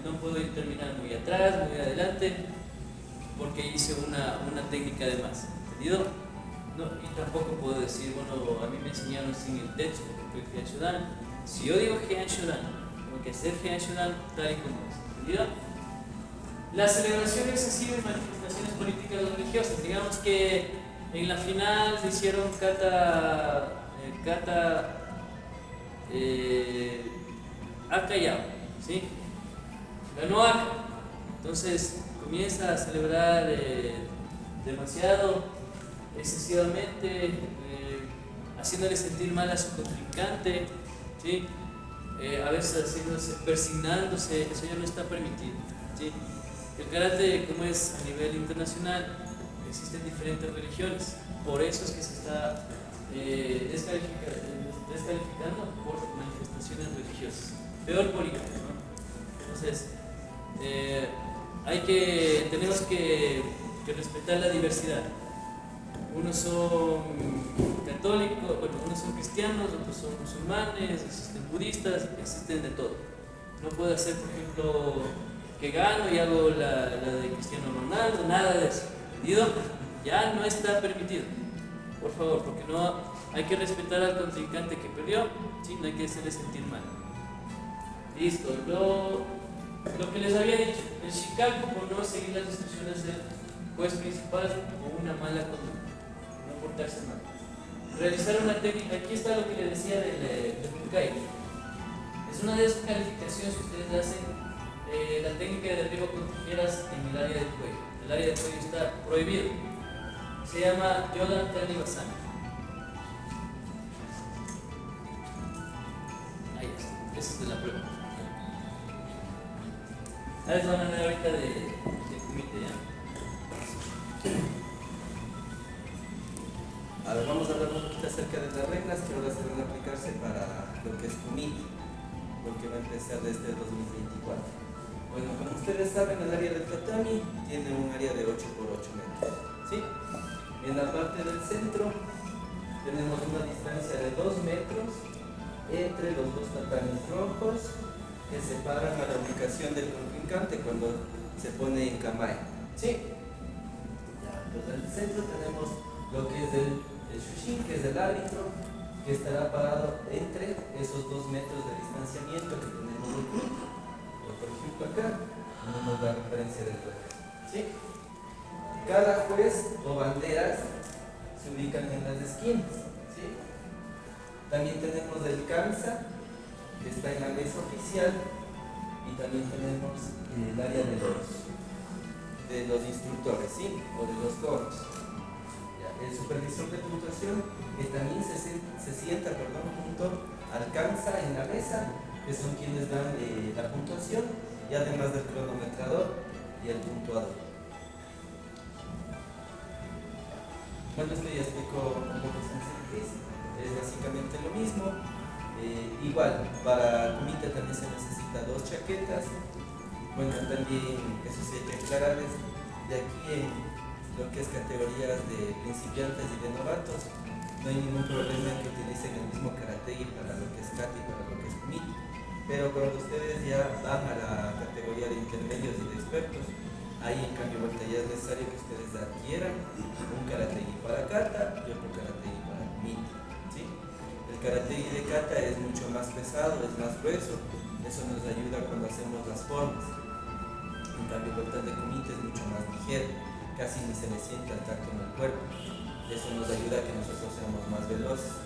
no puedo terminar muy atrás, muy adelante, porque hice una técnica de más. ¿Entendido? No, y tampoco puedo decir, bueno, a mí me enseñaron sin el texto, porque el Heian Shodan. Si yo digo Heian Shodan, tengo que hacer Heian Shodan tal y como es. ¿Entendido? La celebración excesiva y manifestaciones políticas o religiosas. Digamos que en la final se hicieron kata Aka Yao, ¿sí? Ganó Aka. Entonces comienza a celebrar demasiado, excesivamente, haciéndole sentir mal a su contrincante, ¿sí? A veces persignándose, eso ya no está permitido, ¿sí? El karate, como es a nivel internacional, existen diferentes religiones, por eso es que se está descalificando por manifestaciones religiosas, peor políticas, ¿no? Entonces, tenemos que respetar la diversidad. Unos son católicos, bueno, unos son cristianos, otros son musulmanes, existen budistas, existen de todo. No puedo hacer, por ejemplo, que gano y hago la de Cristiano Ronaldo, nada de eso. ¿Entendido? Ya no está permitido. Por favor, porque no hay que respetar al contrincante que perdió, ¿sí? No hay que hacerle sentir mal. Listo, lo que les había dicho, el Chicago por no seguir las instrucciones del juez principal o una mala conducta, no portarse mal. Realizar una técnica, aquí está lo que les decía del Fukai. Es una de esas calificaciones que ustedes hacen, la técnica de derribo con tijeras en el área del cuello. El área del cuello está prohibido. Se llama Yodan Tanibasana. Ahí está, esa es de la prueba. Ahora les van a ver ahorita de comité, ¿ya? A ver, vamos a hablar un poquito acerca de las reglas que ahora se van a aplicarse para lo que es comité, lo que va a empezar desde 2024. Bueno, como ustedes saben, el área del tatami tiene un área de 8 por 8 metros, ¿sí? En la parte del centro tenemos una distancia de 2 metros entre los dos tatamis rojos que separan a la ubicación del contrincante cuando se pone en kamae, ¿sí? Ya, entonces en el centro tenemos lo que es el shushin, que es el árbitro, que estará parado entre esos 2 metros de distanciamiento que tenemos del club. Por ejemplo acá tenemos la referencia del juez, ¿sí? Cada juez o banderas se ubican en las esquinas, ¿sí? También tenemos el Kamsa, que está en la mesa oficial, y también tenemos el área de los instructores, ¿sí? O de los coaches. El supervisor de puntuación, que también se sienta junto al Kamsa en la mesa, que son quienes dan la puntuación, y además del cronometrador y el puntuador. Bueno, esto ya explico un poco es básicamente lo mismo. Igual, para comité también se necesita 2 chaquetas. Bueno, también eso sí hay que aclararles, de aquí en lo que es categorías de principiantes y de novatos, no hay ningún problema en que utilicen el mismo karategi para lo que es kata y para lo que es comité. Pero cuando ustedes ya van a la categoría de intermedios y de expertos, ahí en cambio ya es necesario que ustedes adquieran un karategi para kata y otro karategi para comité, ¿sí? El karategi de kata es mucho más pesado, es más grueso, eso nos ayuda cuando hacemos las formas. En cambio el de comité es mucho más ligero, casi ni se le siente el tacto en el cuerpo. Eso nos ayuda a que nosotros seamos más veloces,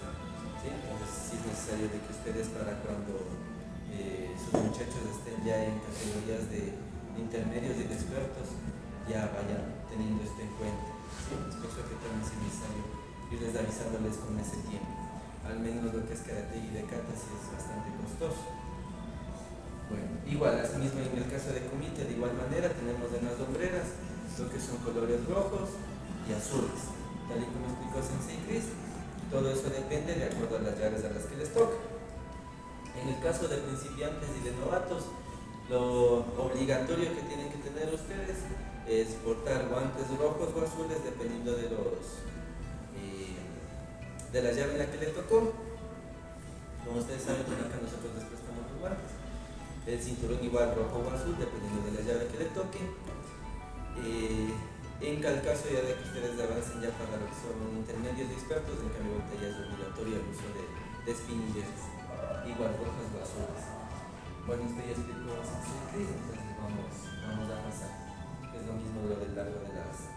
¿sí? Entonces sí es necesario de que ustedes, para cuando sus muchachos estén ya en categorías de intermedios y de expertos, ya vayan teniendo esto en cuenta, ¿sí? Es por eso que también es necesario irles avisándoles con ese tiempo. Al menos lo que es karategi de kata sí es bastante costoso. Bueno, igual, asimismo en el caso de comité, de igual manera tenemos en las hombreras lo que son colores rojos y azules, tal y como explicó Sensei Chris. Todo eso depende de acuerdo a las llaves a las que les toca. En el caso de principiantes y de novatos, lo obligatorio que tienen que tener ustedes es portar guantes rojos o azules dependiendo de la llave en la que le tocó. Como ustedes saben, nunca nosotros les prestamos los guantes. El cinturón igual rojo o azul dependiendo de la llave que le toque. En tal caso, ya de que ustedes avancen ya para lo que son intermedios y expertos, en cambio ahorita ya es obligatorio el uso de spinners, igual rojas o azules. Bueno, esto ya explicó Sensei, entonces vamos a pasar. Es lo mismo lo del largo de las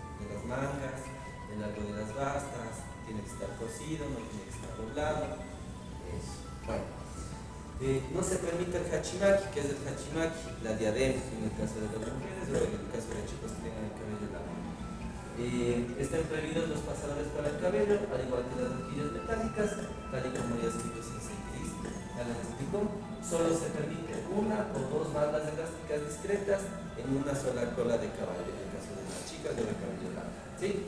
mangas, el largo de las bastas, tiene que estar cosido, no tiene que estar doblado. Bueno, no se permite el hachimaki. ¿Qué es el hachimaki? La diadema, en el caso de las mujeres o en el caso de chicos que tengan el cabello largo. Están prohibidos los pasadores para el cabello, al igual que las horquillas metálicas, tal y como ya explicó Sensei Chris. Ya les explicó, solo se permite 1 o 2 bandas elásticas discretas en una sola cola de caballo, en el caso de las chicas de cabello largo, ¿sí?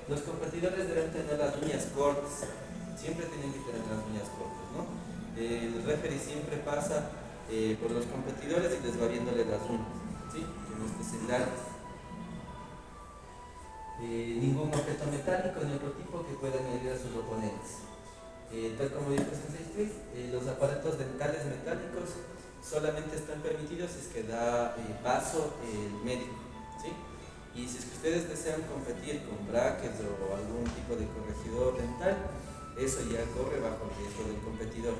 Los competidores deben tener las uñas cortas, siempre tienen que tener las uñas cortas, ¿no? El referee siempre pasa por los competidores y les va viéndole las uñas, ¿sí? Que no estén largas. Ningún objeto metálico ni otro tipo que pueda herir a sus oponentes. Tal como dijo Sensei Chris, los aparatos dentales metálicos solamente están permitidos si es que da paso el médico, ¿sí? Y si es que ustedes desean competir con brackets o algún tipo de corregidor dental, eso ya corre bajo el riesgo del competidor.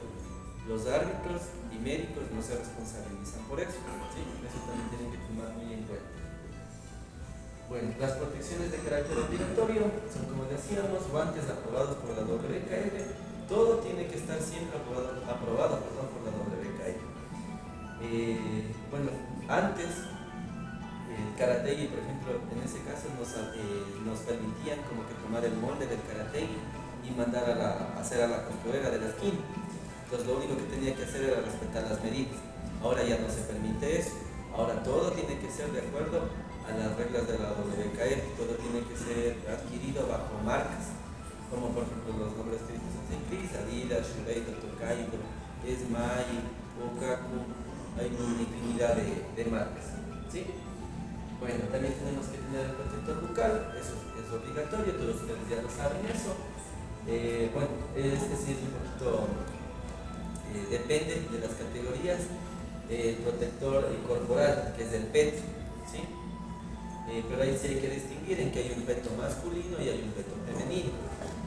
Los árbitros y médicos no se responsabilizan por eso, ¿sí? Eso también tienen que tomar muy en cuenta. Bueno, las protecciones de carácter obligatorio son, como decíamos, guantes aprobados por la WKF. Todo tiene que estar siempre aprobado por la WKF. Bueno, antes el karategui, por ejemplo, en ese caso nos permitían como que tomar el molde del karategui y mandar a hacer a la costurera de la esquina. Entonces lo único que tenía que hacer era respetar las medidas. Ahora ya no se permite eso. Ahora todo tiene que ser de acuerdo a las reglas de la WKF, todo tiene que ser adquirido bajo marcas, como por ejemplo los nombres que dicen Cris, Adidas, Shureito, Tokaido, Esmai, Okaku, hay una infinidad de marcas, ¿sí? Bueno, también tenemos que tener el protector bucal, eso es obligatorio, todos ustedes ya lo saben eso. Bueno, este sí es un poquito, depende de las categorías. El protector corporal, que es el peto, ¿sí? Pero ahí sí hay que distinguir en que hay un peto masculino y hay un peto femenino.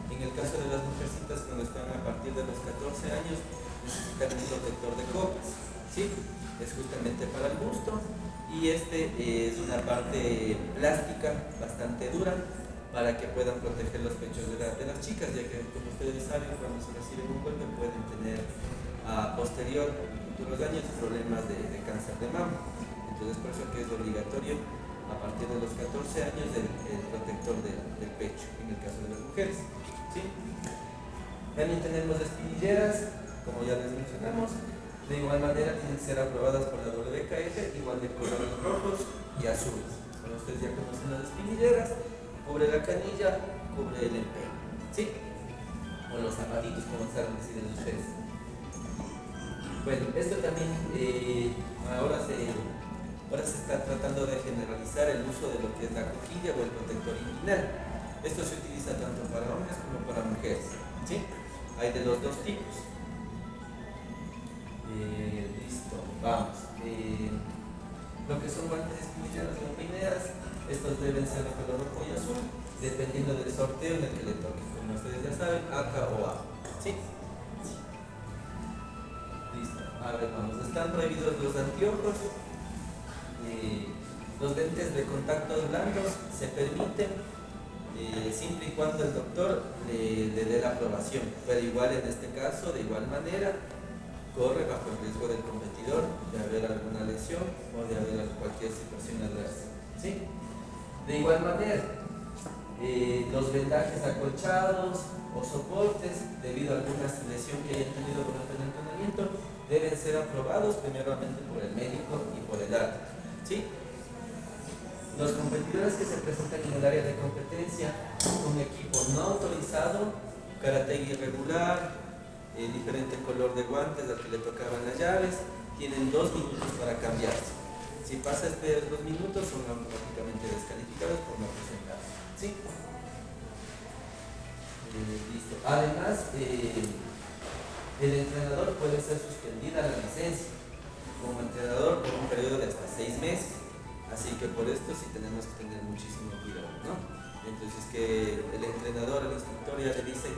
En el caso de las mujercitas, cuando están a partir de los 14 años, necesitan un protector de copas, ¿sí? Es justamente para el busto y este es una parte plástica bastante dura para que puedan proteger los pechos de las chicas, ya que, como ustedes saben, cuando se reciben un golpe pueden tener a posterior, en futuros años, problemas de cáncer de mama. Entonces, por eso que es obligatorio a partir de los 14 años el protector del pecho, en el caso de las mujeres, ¿sí? También tenemos espinilleras, como ya les mencionamos, de igual manera tienen que ser aprobadas por la WKF, igual de colores rojos y azules. Bueno, ustedes ya conocen las espinilleras, cubre la canilla, cubre el empeño, ¿sí? O los zapatitos, como saben decir ustedes. Bueno, esto también ahora se está tratando de generalizar el uso de lo que es la coquilla o el protector inguinal. Esto se utiliza tanto para hombres como para mujeres, ¿sí? Hay de los dos tipos. Listo, vamos. Lo que son guantes espinilleras o pineras, estos deben ser de color rojo y azul, dependiendo del sorteo en el que le toque. Como ustedes ya saben, AK o A, ¿sí? Listo, a ver, vamos. Están prohibidos los anteojos. Los lentes de contacto blandos se permiten siempre y cuando el doctor le dé la aprobación, pero igual en este caso, de igual manera, corre bajo el riesgo del competidor de haber alguna lesión o de haber cualquier situación adversa, ¿sí? De igual manera, los vendajes acolchados o soportes, debido a alguna lesión que hayan tenido durante el entrenamiento, deben ser aprobados primeramente por el médico y por el árbitro, ¿sí? Los competidores que se presentan en el área de competencia, un equipo no autorizado, karategui irregular, diferente color de guantes al que le tocaban las llaves, tienen 2 minutos para cambiarse. Si pasa estos 2 minutos son automáticamente descalificados por no presentarse, ¿sí? Listo. Además, el entrenador puede ser suspendida la licencia como entrenador por un periodo de hasta 6 meses. Así que por esto sí tenemos que tener muchísimo cuidado, ¿no? Entonces que el entrenador, el instructor ya le dice,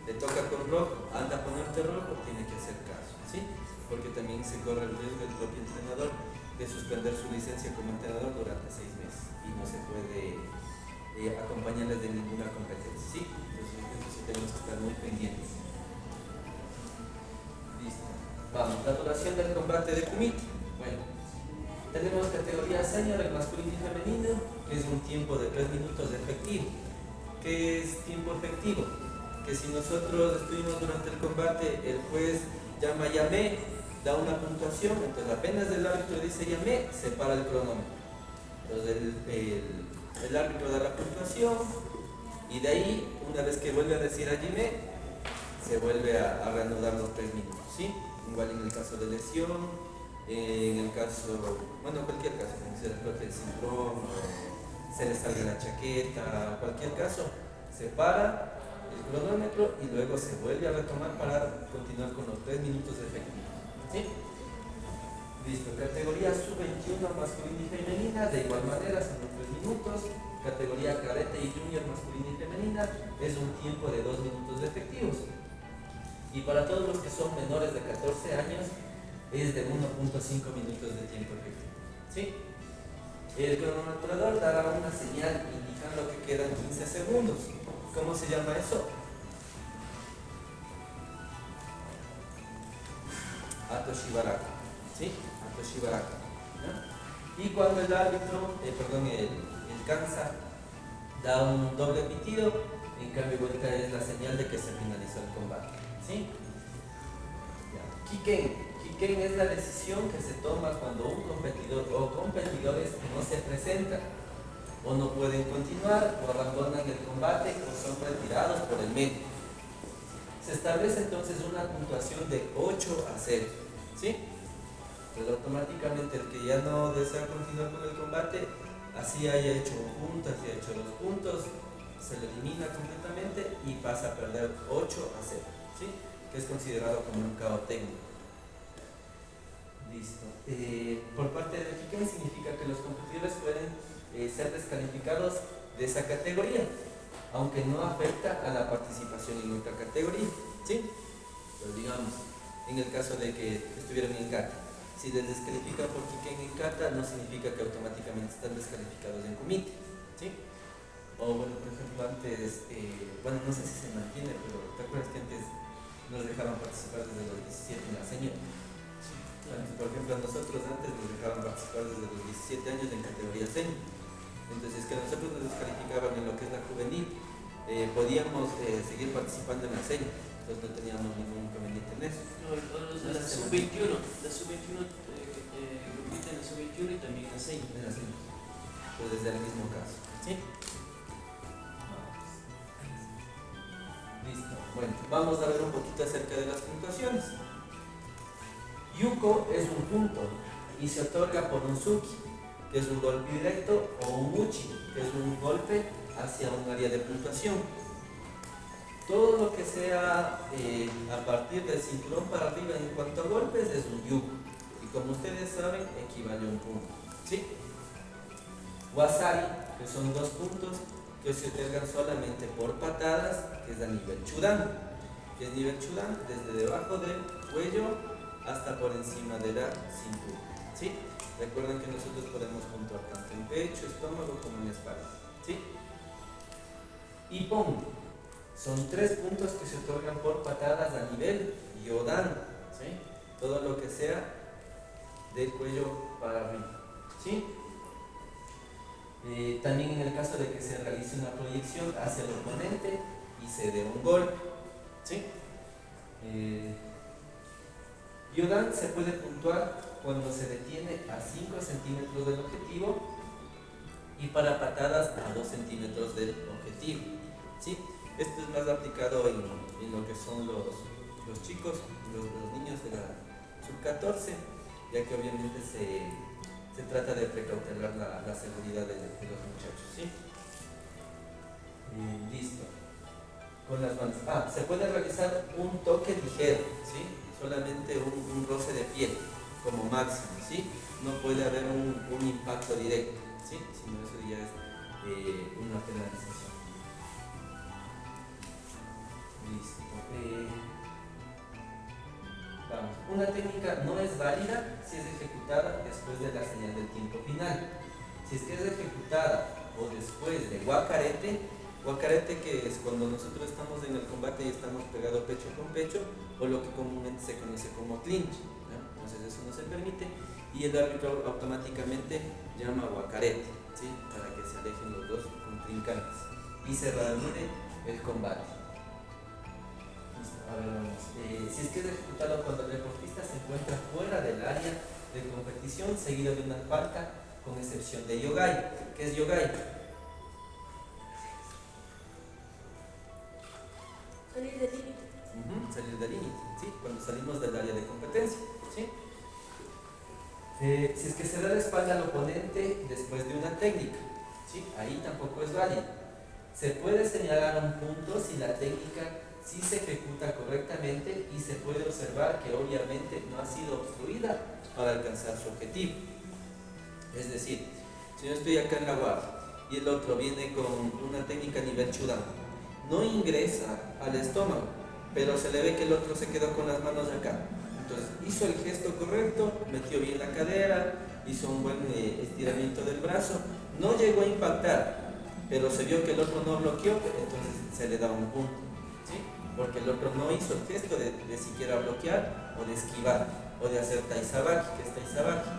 le toca con rojo, anda a ponerte rojo, tiene que hacer caso, ¿sí? Porque también se corre el riesgo del propio entrenador de suspender su licencia como entrenador durante 6 meses y no se puede acompañarles de ninguna competencia, ¿sí? Entonces eso sí tenemos que estar muy pendientes. Listo. Vamos, la duración del combate de kumite. Bueno, tenemos categoría senior, el masculino y femenino, que es un tiempo de 3 minutos efectivo. ¿Qué es tiempo efectivo? Que si nosotros estuvimos durante el combate, el juez llama llamé, da una puntuación, entonces apenas el árbitro dice llamé, se para el cronómetro. Entonces el árbitro da la puntuación y de ahí, una vez que vuelve a decir llamé, se vuelve a reanudar los 3 minutos, ¿sí? Igual en el caso de lesión, en el caso, bueno, cualquier caso, se le explote el cinturón, se le salga la chaqueta, cualquier caso, se para el cronómetro y luego se vuelve a retomar para continuar con los 3 minutos efectivos, ¿sí? Listo, categoría sub-21 masculina y femenina, de igual manera son 3 minutos. Categoría cadete y junior masculina y femenina es un tiempo de 2 minutos de efectivos. Y para todos los que son menores de 14 años es de 1.5 minutos de tiempo efectivo. ¿Sí? El cronometrador dará una señal indicando que quedan 15 segundos. ¿Cómo se llama eso? Ato Shibaraka. ¿Sí? Ato Shibaraka. ¿No? Y cuando el árbitro, el kansa da un doble pitido, en cambio vuelta es la señal de que se finalizó el combate. ¿Sí? Ya. Kiken es la decisión que se toma cuando un competidor o competidores no se presentan o no pueden continuar o abandonan el combate o son retirados por el médico. Se establece entonces una puntuación de 8 a 0. ¿Sí? Pero automáticamente el que ya no desea continuar con el combate, así haya hecho un punto, así haya hecho 2 puntos, se le elimina completamente y pasa a perder 8 a 0. ¿Sí? Que es considerado como un KO técnico. Listo. Por parte del Kiken significa que los competidores pueden ser descalificados de esa categoría, aunque no afecta a la participación en otra categoría. ¿Sí? Pero digamos, en el caso de que estuvieran en kata, si les descalifican por Kiken en kata, no significa que automáticamente están descalificados en kumite. ¿Sí? O bueno, por ejemplo, antes, bueno, no sé si se mantiene, pero ¿te acuerdas que antes nos dejaban participar desde los 17 en la señor? Por ejemplo, a nosotros antes nos dejaban participar desde los 17 años en categoría senior. Entonces, que a nosotros nos descalificaban en lo que es la juvenil, podíamos seguir participando en la senior. Entonces no teníamos ningún inconveniente en eso. No, los de la sub-21, la sub-21 compiten en la sub-21 y también en la senior. En la senior. Pues desde el mismo caso. ¿Sí? Listo. Bueno, vamos a ver un poquito acerca de las puntuaciones. Yuko es un punto y se otorga por un suki, que es un golpe directo, o un uchi, que es un golpe hacia un área de puntuación. Todo lo que sea a partir del cinturón para arriba en cuanto a golpes es un yuko, y como ustedes saben equivale a un punto. ¿Sí? Wasari, que son 2 puntos que se otorgan solamente por patadas, que es a nivel chudan, que es nivel chudan desde debajo del cuello hasta por encima de la cintura. ¿Sí? Recuerden que nosotros podemos puntuar tanto en pecho, estómago como en espalda. ¿Sí? Y pon, son 3 puntos que se otorgan por patadas a nivel yodan. ¿Sí? Todo lo que sea del cuello para arriba. ¿Sí? También en el caso de que se realice una proyección hacia el oponente y se dé un golpe. ¿Sí? Yodan se puede puntuar cuando se detiene a 5 centímetros del objetivo y para patadas a 2 centímetros del objetivo. ¿Sí? Esto es más aplicado en lo que son los chicos, los niños de la sub-14, ya que obviamente se trata de precautelar la seguridad de los muchachos. ¿Sí? Listo. Con las manos. Se puede realizar un toque ligero, ¿sí? Solamente un roce de piel como máximo, ¿sí? No puede haber un impacto directo, ¿sí? Sino eso ya es una penalización. Listo. Vamos. Una técnica no es válida si es ejecutada después de la señal del tiempo final. Si es que es ejecutada o después de guacarete, que es cuando nosotros estamos en el combate y estamos pegados pecho con pecho, o lo que comúnmente se conoce como clinch, ¿no? Entonces eso no se permite y el árbitro automáticamente llama guacarete, ¿sí? Para que se alejen los dos contrincantes y se reanude el combate. Listo. A ver, vamos. Si es que es ejecutado cuando el deportista se encuentra fuera del área de competición, seguido de una falta, con excepción de yogai. ¿Qué es yogai? Salir del límite. Salir del límite, ¿sí? Cuando salimos del área de competencia, ¿sí? Si es que se da la espalda al oponente después de una técnica, ¿sí? Ahí tampoco es válido. Se puede señalar un punto si la técnica sí se ejecuta correctamente y se puede observar que obviamente no ha sido obstruida para alcanzar su objetivo. Es decir, si yo estoy acá en la guardia y el otro viene con una técnica a nivel chudán, no ingresa al estómago, pero se le ve que el otro se quedó con las manos acá. Entonces hizo el gesto correcto, metió bien la cadera, hizo un buen estiramiento del brazo, no llegó a impactar, pero se vio que el otro no bloqueó, entonces se le da un punto, ¿sí? Porque el otro no hizo el gesto de siquiera bloquear o de esquivar o de hacer taizabaki, que es taizabaki.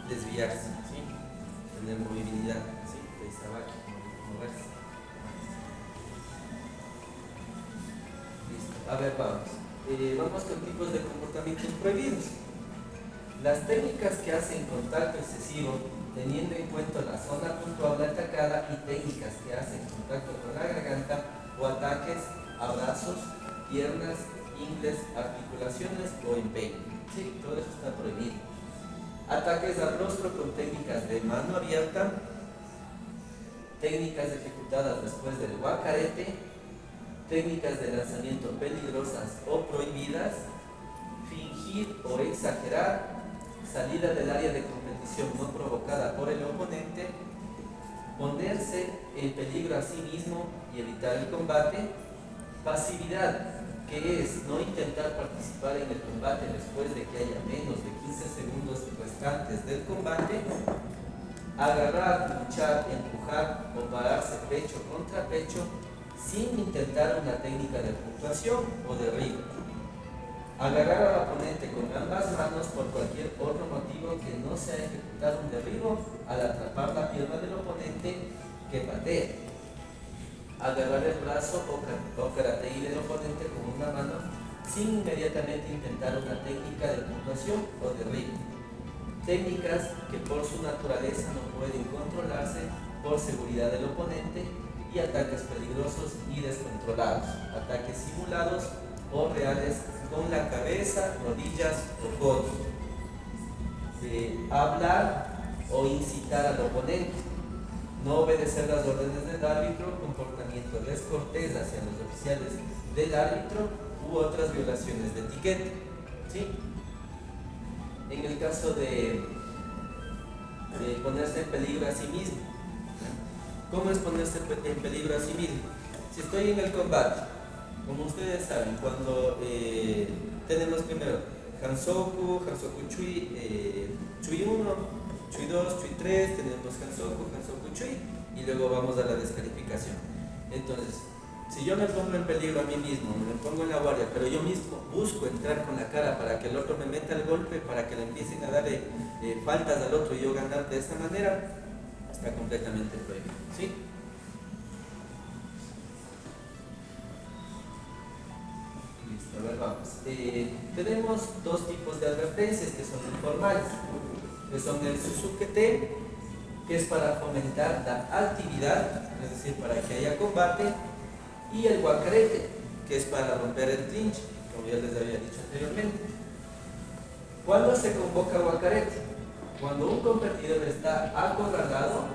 Desviarse, ¿sí? Tener movilidad, ¿sí? Taizabaki, moverse. Listo. A ver, vamos. Vamos con tipos de comportamientos prohibidos. Las técnicas que hacen contacto excesivo, teniendo en cuenta la zona puntual atacada, y técnicas que hacen contacto con la garganta o ataques a brazos, piernas, ingles, articulaciones o empeño. Sí, todo eso está prohibido. Ataques al rostro con técnicas de mano abierta, técnicas ejecutadas después del guacarete, técnicas de lanzamiento peligrosas o prohibidas, fingir o exagerar, salida del área de competición no provocada por el oponente, ponerse en peligro a sí mismo y evitar el combate, pasividad, que es no intentar participar en el combate después de que haya menos de 15 segundos restantes del combate, agarrar, luchar, empujar o pararse pecho contra pecho sin intentar una técnica de puntuación o derribo, agarrar al oponente con ambas manos por cualquier otro motivo que no sea ejecutar un derribo al atrapar la pierna del oponente que patea, agarrar el brazo o karateí del oponente con una mano sin inmediatamente intentar una técnica de puntuación o derribo. Técnicas que por su naturaleza no pueden controlarse por seguridad del oponente y ataques peligrosos y descontrolados, ataques simulados o reales con la cabeza, rodillas o codos. Hablar o incitar al oponente, no obedecer las órdenes del árbitro, comportamiento descortés hacia los oficiales del árbitro u otras violaciones de etiqueta. ¿Sí? En el caso de ponerse en peligro a sí mismo, ¿cómo es ponerse en peligro a sí mismo? Si estoy en el combate, como ustedes saben, cuando tenemos primero Hansoku, Hansoku Chui, Chui 1, Chui 2, Chui 3, tenemos Hansoku Chui y luego vamos a la descalificación. Entonces, si yo me pongo en peligro a mí mismo, me pongo en la guardia, pero yo mismo busco entrar con la cara para que el otro me meta el golpe, para que le empiecen a darle faltas al otro y yo ganar de esa manera, está completamente prohibido. ¿Sí? Listo, a ver, vamos. Tenemos dos tipos de advertencias que son informales, que son el susukete, que es para fomentar la actividad, es decir, para que haya combate, y el guacarete, que es para romper el clinch, como ya les había dicho anteriormente. ¿Cuándo se convoca guacarete? Cuando un competidor está acorralado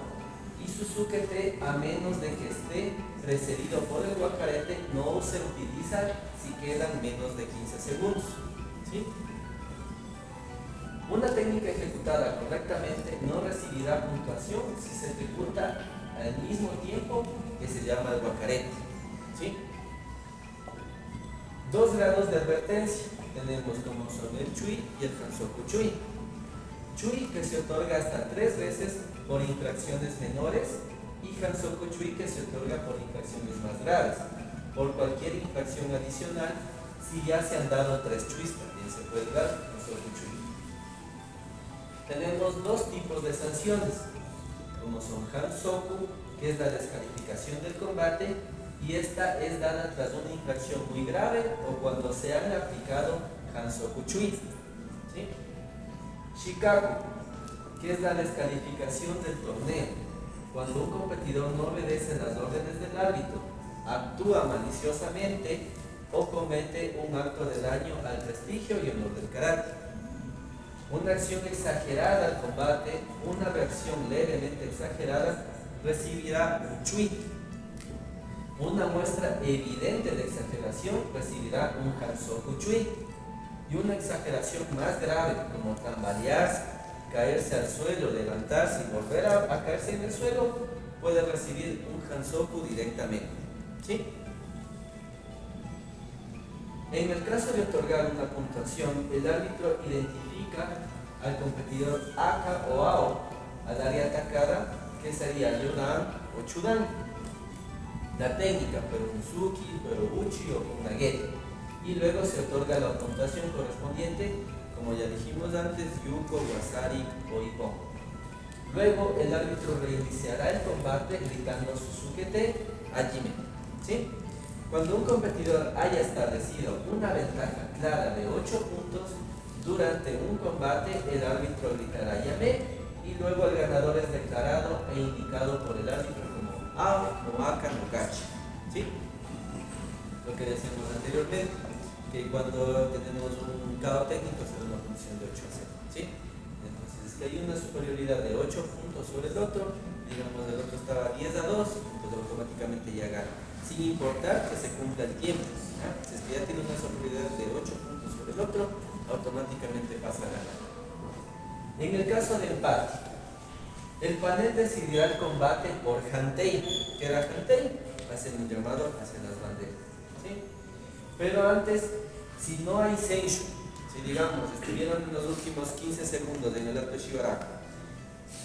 y su suquete, a menos de que esté precedido por el guacarete, no se utiliza si quedan menos de 15 segundos. ¿Sí? Una técnica ejecutada correctamente no recibirá puntuación si se ejecuta al mismo tiempo que se llama el guacarete. ¿Sí? Dos grados de advertencia tenemos, como son el Chui y el Hansoku Chui. Chui, que se otorga hasta 3 veces por infracciones menores, y Hansoku Chui, que se otorga por infracciones más graves. Por cualquier infracción adicional, si ya se han dado 3 Chuis, también se puede dar Hansoku Chui. Tenemos dos tipos de sanciones, como son Hansoku, que es la descalificación del combate, y esta es dada tras una infracción muy grave o cuando se han aplicado Hansoku Chui. ¿Sí? Shikaku, que es la descalificación del torneo, cuando un competidor no obedece las órdenes del árbitro, actúa maliciosamente o comete un acto de daño al prestigio y honor del karate. Una acción exagerada al combate, una reacción levemente exagerada, recibirá un chui. Una muestra evidente de exageración recibirá un hansoku chui. Y una exageración más grave, como tambalearse, caerse al suelo, levantarse y volver a caerse en el suelo, puede recibir un hansoku directamente. ¿Sí? En el caso de otorgar una puntuación, el árbitro identifica al competidor Aka o Ao, al área atacada, que sería Yodan o Chudan. La técnica, Perunsuki, Perubuchi o Kunagete. Y luego se otorga la puntuación correspondiente, como ya dijimos antes, Yuko, Wasari o Ippon. Luego el árbitro reiniciará el combate gritando Susukete Hajime. ¿Sí? Cuando un competidor haya establecido una ventaja clara de 8 puntos durante un combate, el árbitro gritará Yame y luego el ganador es declarado e indicado por el árbitro como Ao, no Aka, no Gachi. ¿Sí? Lo que decíamos anteriormente, que cuando tenemos un KO técnico se da una función de 8 a 0. ¿Sí? Entonces, si hay una superioridad de 8 puntos sobre el otro, digamos el otro estaba 10 a 2, pues automáticamente ya gana, sin importar que se cumpla el tiempo. Si es que ya tiene una superioridad de 8 puntos sobre el otro, automáticamente pasa a ganar. En el caso de empate, el panel decidirá el combate por Hantei. ¿Qué era Hantei? Hacen un llamado hacia las banderas. ¿Sí? Pero antes, si no hay Senshu, si digamos estuvieron en los últimos 15 segundos en el arco Shibaraku,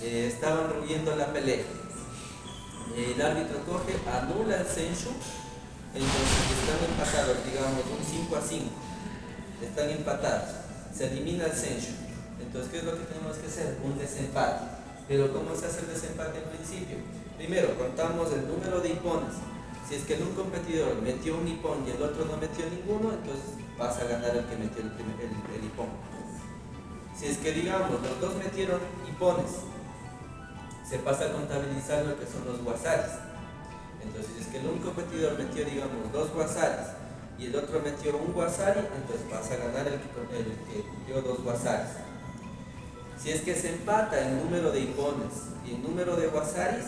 estaban rugiendo la pelea, el árbitro coge, anula el Senshu, entonces están empatados, digamos un 5 a 5, están empatados, se elimina el Senshu. Entonces, ¿qué es lo que tenemos que hacer? Un desempate. Pero ¿cómo se hace el desempate en principio? Primero, contamos el número de hippones. Si es que un competidor metió un hippón y el otro no metió ninguno, entonces vas a ganar el que metió el hippón. Si es que, digamos, los dos metieron hippones, se pasa a contabilizar lo que son los wasaris. Entonces, si es que un competidor metió, digamos, 2 wasaris y el otro metió un wasari, entonces vas a ganar el que metió 2 wasaris. Si es que se empata el número de hippones y el número de wasaris,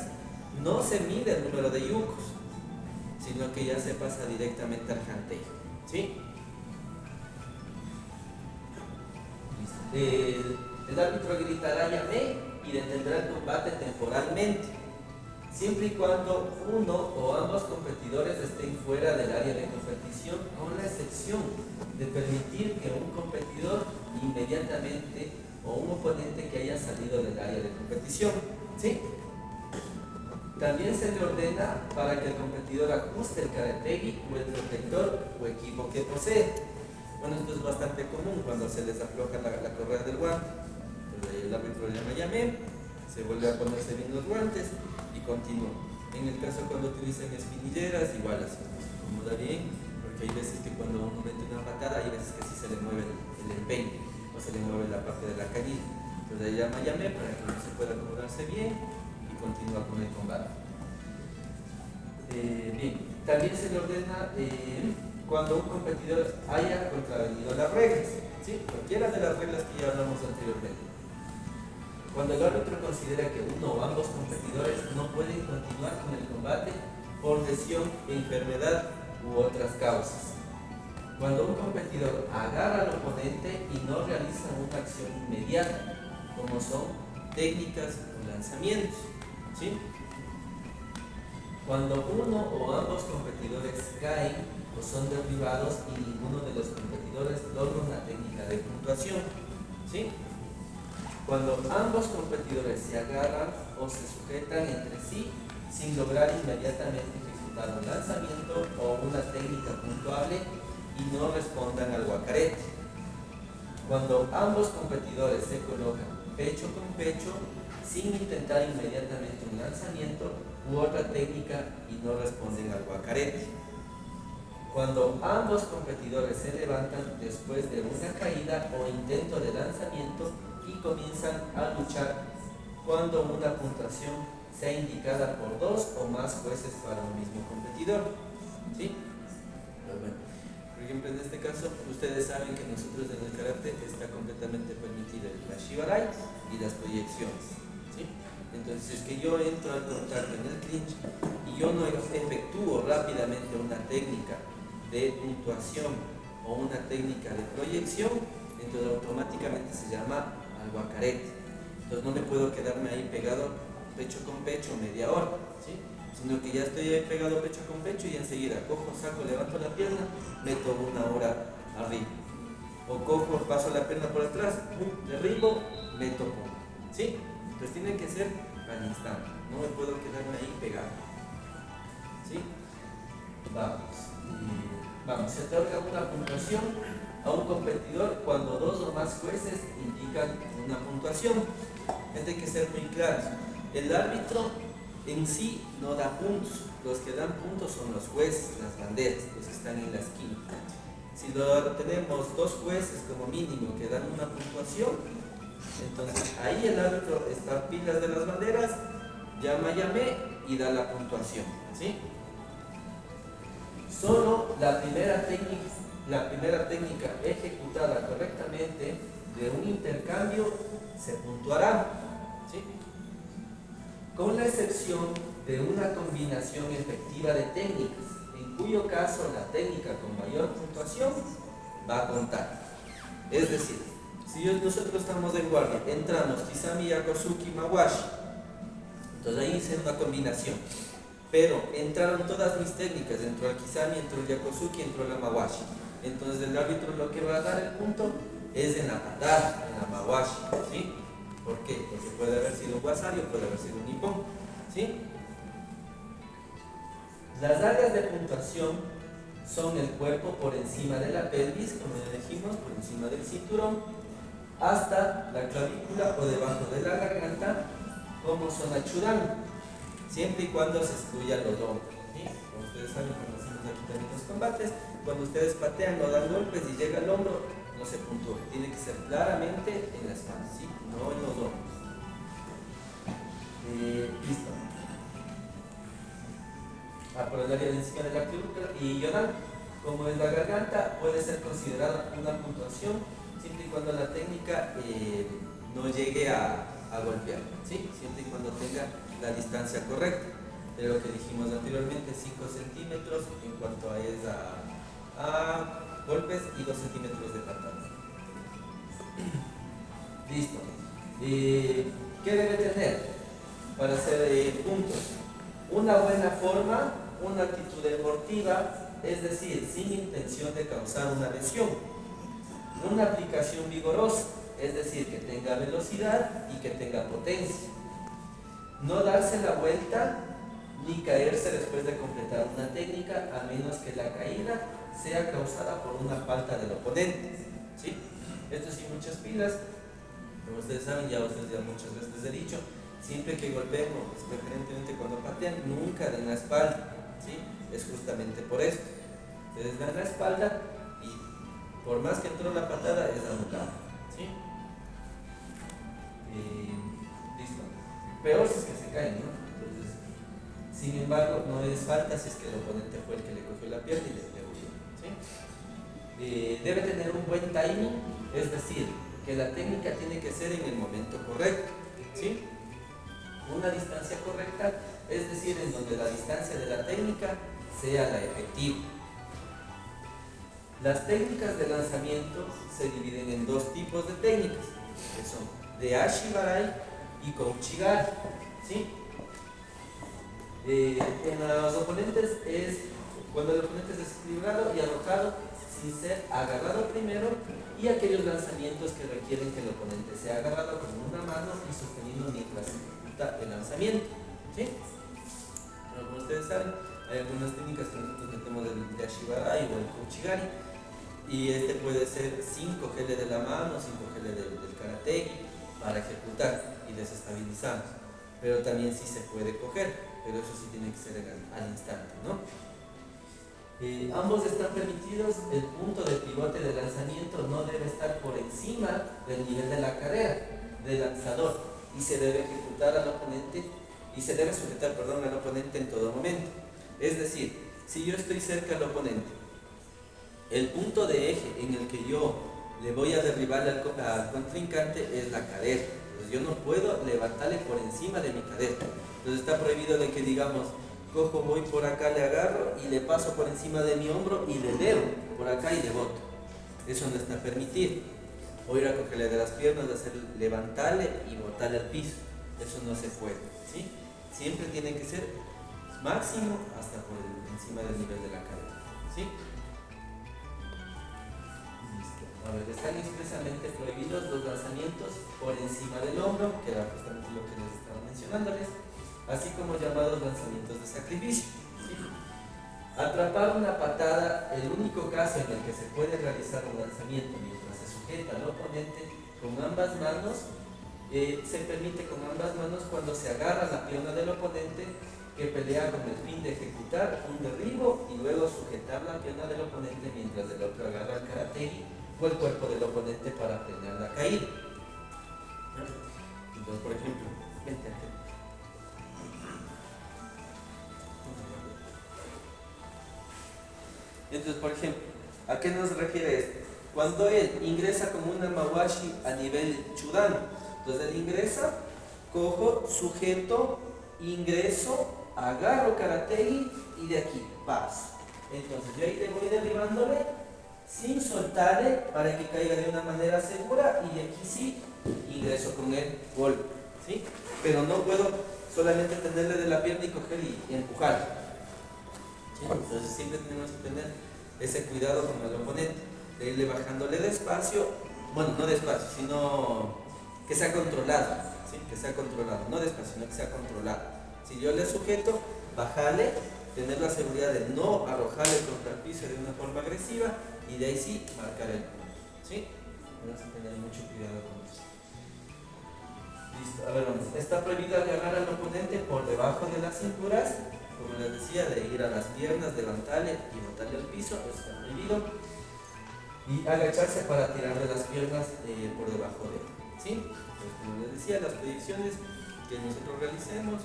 no se mide el número de yukos, sino que ya se pasa directamente al hantei. ¿Sí? El árbitro gritará Yame y detendrá el combate temporalmente, siempre y cuando uno o ambos competidores estén fuera del área de competición, con la excepción de permitir que un competidor inmediatamente o un oponente que haya salido del área de competición. ¿Sí? También se le ordena para que el competidor ajuste el karategi o el protector o equipo que posee. Bueno, esto es bastante común cuando se les afloja la correa del guante. Entonces el árbitro le llama Yame, se vuelve a ponerse bien los guantes y continúa. En el caso cuando utilizan espinilleras, igual así, como da bien, porque hay veces que cuando uno mete una patada, hay veces que sí se le mueve el empeine o se le mueve la parte de la canilla. Entonces le llama Yame para que uno se pueda acomodarse bien y continúa con el combate. Bien, también se le ordena cuando un competidor haya contravenido las reglas, ¿sí? Cualquiera de las reglas que ya hablamos anteriormente. Cuando el árbitro considera que uno o ambos competidores no pueden continuar con el combate por lesión, enfermedad u otras causas. Cuando un competidor agarra al oponente y no realiza una acción inmediata, como son técnicas o lanzamientos, ¿sí? Cuando uno o ambos competidores caen o son derribados y ninguno de los competidores logra una técnica de puntuación, ¿sí? Cuando ambos competidores se agarran o se sujetan entre sí sin lograr inmediatamente ejecutar un lanzamiento o una técnica puntuable y no respondan al guacarete. Cuando ambos competidores se colocan pecho con pecho sin intentar inmediatamente un lanzamiento u otra técnica y no responden al guacarete. Cuando ambos competidores se levantan después de una caída o intento de lanzamiento y comienzan a luchar cuando una puntuación sea indicada por 2 o más jueces para un mismo competidor. ¿Sí? Pues bueno, por ejemplo, en este caso, ustedes saben que nosotros en el karate está completamente permitido el Ashibarai y las proyecciones, ¿sí? Entonces, si es que yo entro al contacto en el clinch y yo no efectúo rápidamente una técnica de puntuación o una técnica de proyección, entonces automáticamente se llama alhuacarete. Entonces no me puedo quedarme ahí pegado pecho con pecho media hora, ¿sí? Sino que ya estoy ahí pegado pecho con pecho y enseguida cojo, saco, levanto la pierna, meto una hora arriba. O cojo, paso la pierna por atrás, derribo, meto pongo, ¿sí? Entonces tiene que ser al instante, no me puedo quedarme ahí pegado, ¿sí? Vamos, se otorga una puntuación a un competidor cuando 2 o más jueces indican una puntuación. Hay que ser muy claros. El árbitro en sí no da puntos, los que dan puntos son los jueces, las banderas, los que están en la esquina. Si tenemos 2 jueces como mínimo que dan una puntuación, entonces ahí el árbitro está pilas de las banderas, llamé y da la puntuación, ¿sí? Solo la primera técnica ejecutada correctamente de un intercambio se puntuará, ¿sí? Con la excepción de una combinación efectiva de técnicas, en cuyo caso la técnica con mayor puntuación va a contar. Es decir, si nosotros estamos en guardia, entramos Kisami, Yakosuki, Mawashi, entonces ahí hice una combinación, pero entraron todas mis técnicas, entró el Kisami, entró el Yakosuki, entró la Mawashi. Entonces el árbitro lo que va a dar el punto es en la patada, en la Mawashi, ¿sí? ¿Por qué? Porque puede haber sido un wasario, puede haber sido un nippon, ¿sí? Las áreas de puntuación son el cuerpo por encima de la pelvis, como ya dijimos, por encima del cinturón, hasta la clavícula o debajo de la garganta, como zona chudan, siempre y cuando se excluyan los hombros, ¿sí? Como ustedes saben, cuando hacemos aquí también los combates, cuando ustedes patean o dan golpes y llega el hombro, no se puntúa, tiene que ser claramente en la espalda, ¿sí? No en los hombros. Listo. Por el área de encima de la clavícula y yodan, como es la garganta, puede ser considerada una puntuación siempre y cuando la técnica no llegue a golpear, ¿sí? Siempre y cuando tenga la distancia correcta de lo que dijimos anteriormente, 5 centímetros en cuanto a golpes y 2 centímetros de patada. Listo. ¿Qué debe tener para hacer puntos? Una buena forma, una actitud deportiva, es decir, sin intención de causar una lesión. Una aplicación vigorosa, es decir, que tenga velocidad y que tenga potencia. No darse la vuelta ni caerse después de completar una técnica, a menos que la caída sea causada por una falta del oponente, ¿sí? Esto sí, muchas pilas, como ustedes saben, ya ustedes ya muchas veces les he dicho, siempre que golpeemos, preferentemente cuando patean, nunca den la espalda, ¿sí? Es justamente por esto. Ustedes dan la espalda y por más que entró la patada, es anulada, ¿sí? Listo. Peor si es que se caen, ¿no? Entonces, sin embargo, no es falta si es que el oponente fue el que le cogió la pierna y le pegó, ¿sí? Debe tener un buen timing, es decir, que la técnica tiene que ser en el momento correcto, ¿sí? Una distancia correcta, es decir, en donde la distancia de la técnica sea la efectiva. Las técnicas de lanzamiento se dividen en 2 tipos de técnicas, que son de Ashibarai y Kouchigari, ¿sí? En los oponentes es cuando el oponente es desequilibrado y arrojado sin ser agarrado primero, y aquellos lanzamientos que requieren que el oponente sea agarrado con una mano y sosteniendo mientras ejecuta el lanzamiento, ¿sí? Pero como ustedes saben, hay algunas técnicas que nosotros metemos de Ashibarai o el Kouchigari, y este puede ser 5 GL de la mano, 5 GL del karate para ejecutar y desestabilizamos, pero también sí se puede coger, pero eso sí tiene que ser al instante, ¿no? Ambos están permitidos. El punto de pivote de lanzamiento no debe estar por encima del nivel de la carrera del lanzador y se debe ejecutar al oponente y se debe sujetar, al oponente en todo momento. Es decir, si yo estoy cerca del oponente, el punto de eje en el que yo le voy a derribar al contrincante es la cadera. Entonces yo no puedo levantarle por encima de mi cadera. Entonces está prohibido de que, digamos, cojo, voy por acá, le agarro y le paso por encima de mi hombro y le dejo por acá y le boto. Eso no está permitido. O ir a cogerle de las piernas, levantarle y botarle al piso. Eso no se puede, ¿sí? Siempre tiene que ser máximo hasta por encima del nivel de la cadera, ¿sí? Listo. A ver, están expresamente prohibidos los lanzamientos por encima del hombro, que era justamente lo que les estaba mencionándoles, así como llamados lanzamientos de sacrificio, ¿sí? Atrapar una patada, el único caso en el que se puede realizar un lanzamiento mientras se sujeta al oponente con ambas manos, se permite con ambas manos cuando se agarra la pierna del oponente que pelea con el fin de ejecutar un derribo y luego sujetar la pierna del oponente mientras el otro agarra el karategi o el cuerpo del oponente para frenar la caída. Entonces, por ejemplo, vente acá. Entonces, por ejemplo, ¿a qué nos refiere esto? Cuando él ingresa como una mawashi a nivel chudano, entonces él ingresa, cojo, sujeto, ingreso, agarro karategi y de aquí paso. Entonces yo ahí le voy derribándole sin soltarle para que caiga de una manera segura y de aquí sí ingreso con el golpe, ¿sí? Pero no puedo solamente tenerle de la pierna y coger y empujar. ¿Sí? Entonces siempre tenemos que tener ese cuidado con el oponente, de irle bajándole despacio, bueno, no despacio, sino que sea controlado, ¿sí? Que sea controlado, no despacio, sino que sea controlado. Si yo le sujeto, bajarle, tener la seguridad de no arrojarle contra el piso de una forma agresiva y de ahí sí marcar el punto, ¿sí? Tenemos que tener mucho cuidado con eso. Listo, a ver, vamos. Está prohibido agarrar al oponente por debajo de las cinturas, como les decía, de ir a las piernas, levantarle y botarle al piso, eso está prohibido. Y agacharse para tirarle las piernas por debajo de él, ¿sí? Pues como les decía, las proyecciones que nosotros realicemos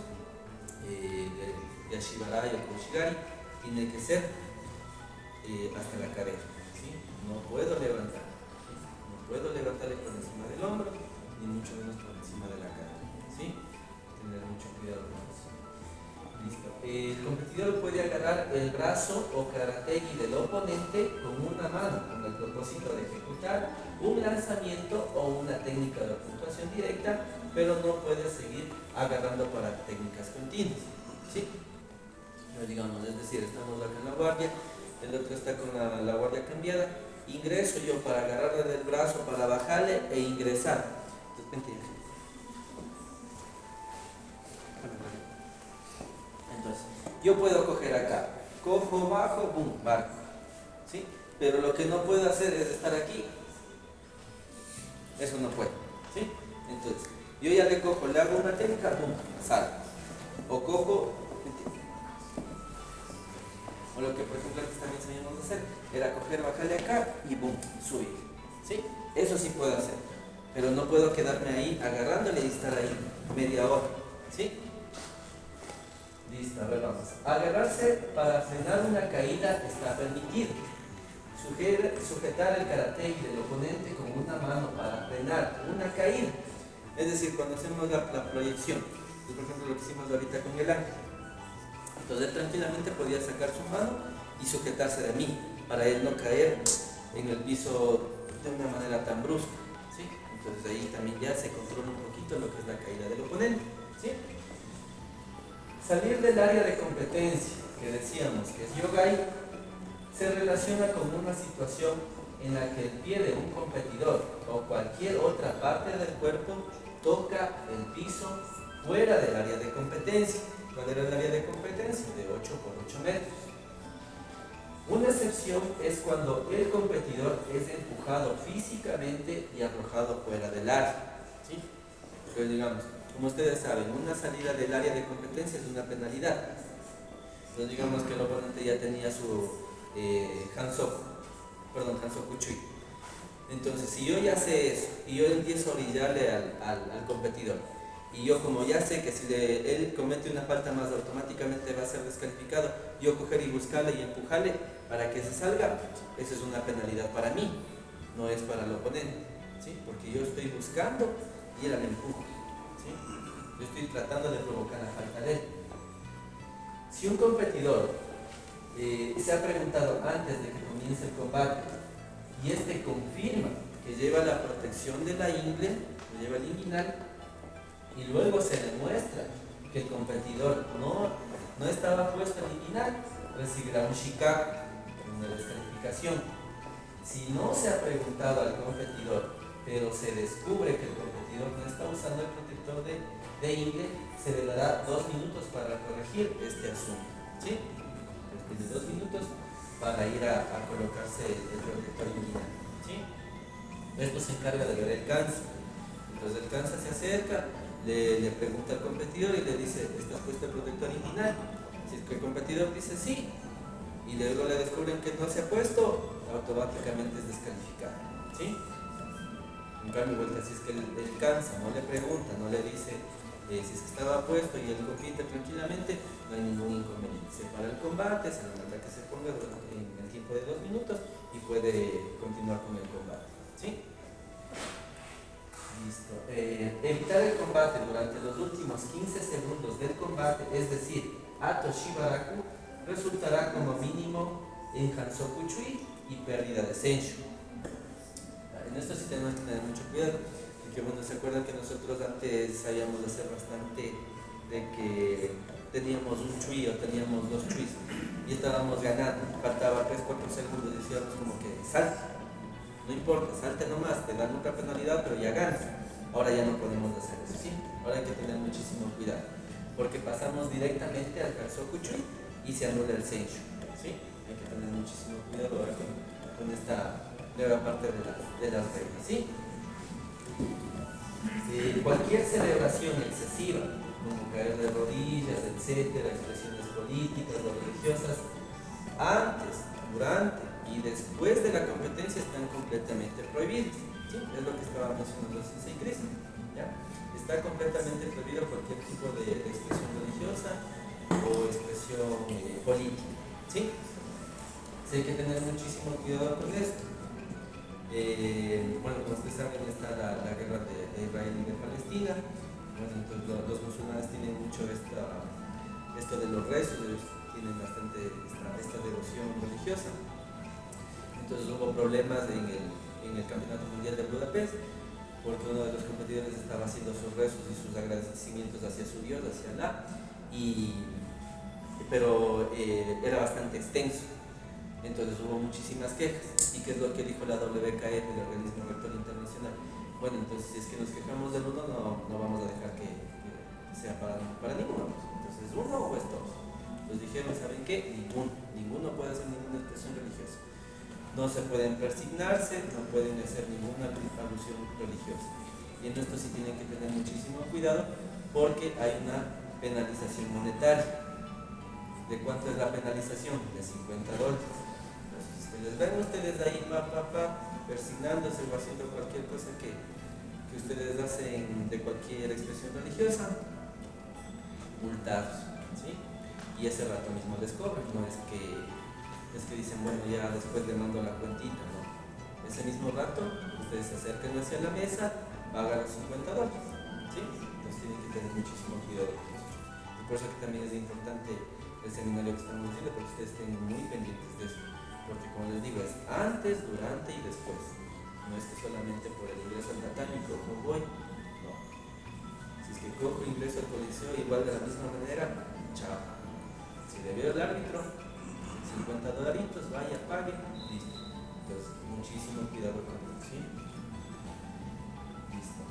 de Ashibarai o Koshigari tiene que ser hasta la cadera, ¿sí? No puedo levantar, ¿sí? No puedo levantarle por encima del hombro, ni mucho menos por encima de la cadera, ¿sí? Tener mucho cuidado con eso. Listo. El competidor puede agarrar el brazo o karategi del oponente con una mano, con el propósito de ejecutar un lanzamiento o una técnica de puntuación directa, pero no puede seguir agarrando para técnicas continuas, ¿sí? No, digamos, es decir, estamos acá en la guardia, el otro está con la guardia cambiada, ingreso yo para agarrarle del brazo, para bajarle e ingresar. Entonces, mentira. Entonces, yo puedo coger acá, cojo, bajo, boom, barco, ¿sí? Pero lo que no puedo hacer es estar aquí, eso no puedo, ¿sí? Entonces, yo ya le cojo, le hago una técnica, boom, salgo, o cojo, o lo que por ejemplo antes también sabíamos hacer, era coger, bajarle acá y boom, subir, ¿sí? Eso sí puedo hacer, pero no puedo quedarme ahí agarrándole y estar ahí media hora, ¿sí? Listo, a ver, vamos. Agarrarse para frenar una caída está permitido. Sujetar el karategi del oponente con una mano para frenar una caída. Es decir, cuando hacemos la proyección, por ejemplo lo que hicimos ahorita con el ángel. Entonces él tranquilamente podía sacar su mano y sujetarse de mí, para él no caer en el piso de una manera tan brusca, ¿sí? Entonces ahí también ya se controla un poquito lo que es la caída del oponente, ¿sí? Salir del área de competencia, que decíamos que es yogai, se relaciona con una situación en la que el pie de un competidor o cualquier otra parte del cuerpo toca el piso fuera del área de competencia. ¿Cuál era el área de competencia? De 8 por 8 metros. Una excepción es cuando el competidor es empujado físicamente y arrojado fuera del área, ¿sí? Pues digamos, como ustedes saben, una salida del área de competencia es una penalidad. Entonces digamos que el oponente ya tenía su Hansoku Chui. Entonces si yo ya sé eso y yo empiezo a orillarle al competidor, y yo como ya sé que si él comete una falta más automáticamente va a ser descalificado, yo coger y buscarle y empujarle para que se salga, eso es una penalidad para mí, no es para el oponente, ¿sí? Porque yo estoy buscando y él me empuja, ¿sí? Yo estoy tratando de provocar la falta de él. Si un competidor se ha preguntado antes de que comience el combate y este confirma que lleva la protección de la ingle, que lleva el inguinal, y luego se demuestra que el competidor no estaba puesto en inguinal, recibirá un shikaku, una descalificación. Si no se ha preguntado al competidor, pero se descubre que el competidor no está usando el protector de ingle, se le dará 2 minutos para corregir este asunto, ¿sí? Tiene 2 minutos para ir a colocarse el protector inguinal, ¿sí? Esto se encarga de ver el cansa. Entonces el cansa se acerca, le pregunta al competidor y le dice, ¿estás puesto el protector inguinal? Si es que el competidor dice sí, y luego le descubren que no se ha puesto, automáticamente es descalificado, ¿sí? En cambio, si es que el cansa no le pregunta, no le dice si es que estaba puesto y él compite tranquilamente, no hay ningún inconveniente. Se para el combate, se le manda que se ponga en el tiempo de 2 minutos y puede continuar con el combate, ¿sí? Listo. Evitar el combate durante los últimos 15 segundos del combate, es decir, Ato Shibaraku, resultará como mínimo en Hansoku Chui y pérdida de Senshu. En esto sí tenemos que tener mucho cuidado, porque bueno, se acuerdan que nosotros antes sabíamos hacer bastante de que teníamos un chui o teníamos 2 chuis y estábamos ganando, faltaba 3-4 segundos y decíamos como que salte, no importa, salte nomás, te dan otra penalidad pero ya ganas. Ahora ya no podemos hacer eso, ¿sí? Ahora hay que tener muchísimo cuidado, porque pasamos directamente al Hansoku Chui y se anula el Senshu, ¿sí? Hay que tener muchísimo cuidado ahora con esta nueva parte de las reglas, ¿sí? Cualquier celebración excesiva, como caer de rodillas, etcétera, expresiones políticas o religiosas, antes, durante y después de la competencia están completamente prohibidas, ¿sí? Es lo que estaba mencionando el Sensei Chris, ¿ya? Está completamente prohibido cualquier tipo de expresión religiosa o expresión política, ¿sí? Sí, hay que tener muchísimo cuidado con esto. Bueno, como ustedes saben, está la guerra de Israel y de Palestina. Bueno, entonces los musulmanes tienen mucho esto de los rezos, ellos tienen bastante esta devoción religiosa. Entonces hubo problemas en el Campeonato Mundial de Budapest, porque uno de los competidores estaba haciendo sus rezos y sus agradecimientos hacia su Dios, hacia Alá, pero era bastante extenso. Entonces hubo muchísimas quejas. ¿Y qué es lo que dijo la WKF, el Organismo Rector Internacional? Bueno, entonces si es que nos quejamos del uno, no vamos a dejar que sea para ninguno. Entonces, uno o es todos. Entonces dijeron, ¿saben qué? Ninguno puede hacer ninguna expresión religiosa. No se pueden persignarse, no pueden hacer ninguna alusión religiosa. Y en esto sí tienen que tener muchísimo cuidado, porque hay una penalización monetaria. ¿De cuánto es la penalización? De $50. Les ven ustedes ahí persignándose o haciendo cualquier cosa que ustedes hacen de cualquier expresión religiosa, multados, ¿sí? Y ese rato mismo les cobran, no es que dicen, bueno, ya después le mando la cuentita, no. Ese mismo rato ustedes se acercan hacia la mesa, pagan los $50, ¿sí? Entonces tienen que tener muchísimo cuidado con eso. Y por eso que también es importante el seminario que estamos haciendo, porque ustedes estén muy pendientes de eso. Porque como les digo, es antes, durante y después. No es que solamente por el ingreso al tatami cojo voy. No. Si es que cojo ingreso al coliseo igual de la misma manera, chao. Si le veo el árbitro, $50, vaya, pague, listo. Entonces, muchísimo cuidado con eso, ¿sí? Listo.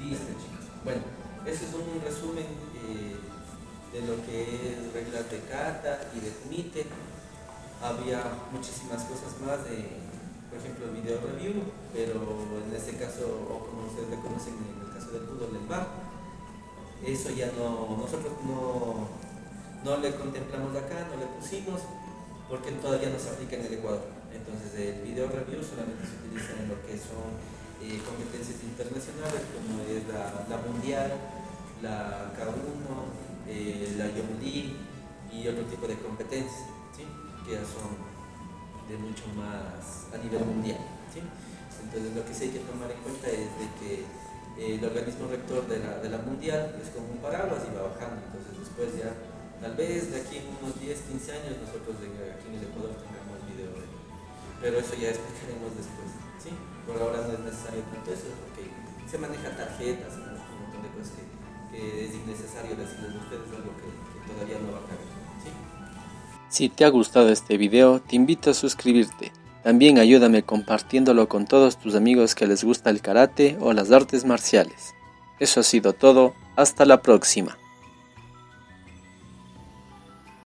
Listo, chicos. Bueno, ese es un resumen de lo que es reglas de kata y de kumite. Había muchísimas cosas más por ejemplo, el video review, pero en este caso, o como ustedes le conocen en el caso del fútbol, el VAR, eso ya nosotros no le contemplamos acá, no le pusimos, porque todavía no se aplica en el Ecuador. Entonces el video review solamente se utiliza en lo que son competencias internacionales, como es la mundial, la K1, la Young League y otro tipo de competencias, ¿sí? Que ya son de mucho más a nivel mundial, ¿sí? Entonces lo que sí hay que tomar en cuenta es de que el organismo rector de la mundial es como un paraguas y va bajando, entonces después ya, tal vez de aquí en unos 10, 15 años nosotros aquí en el Ecuador tengamos video de, pero eso ya explicaremos después, ¿sí? Por ahora no es necesario tanto eso, porque se maneja tarjetas, un montón de cosas que es innecesario decirles a ustedes, algo que todavía no va a caber, ¿sí? Si te ha gustado este video, te invito a suscribirte. También ayúdame compartiéndolo con todos tus amigos que les gusta el karate o las artes marciales. Eso ha sido todo, hasta la próxima.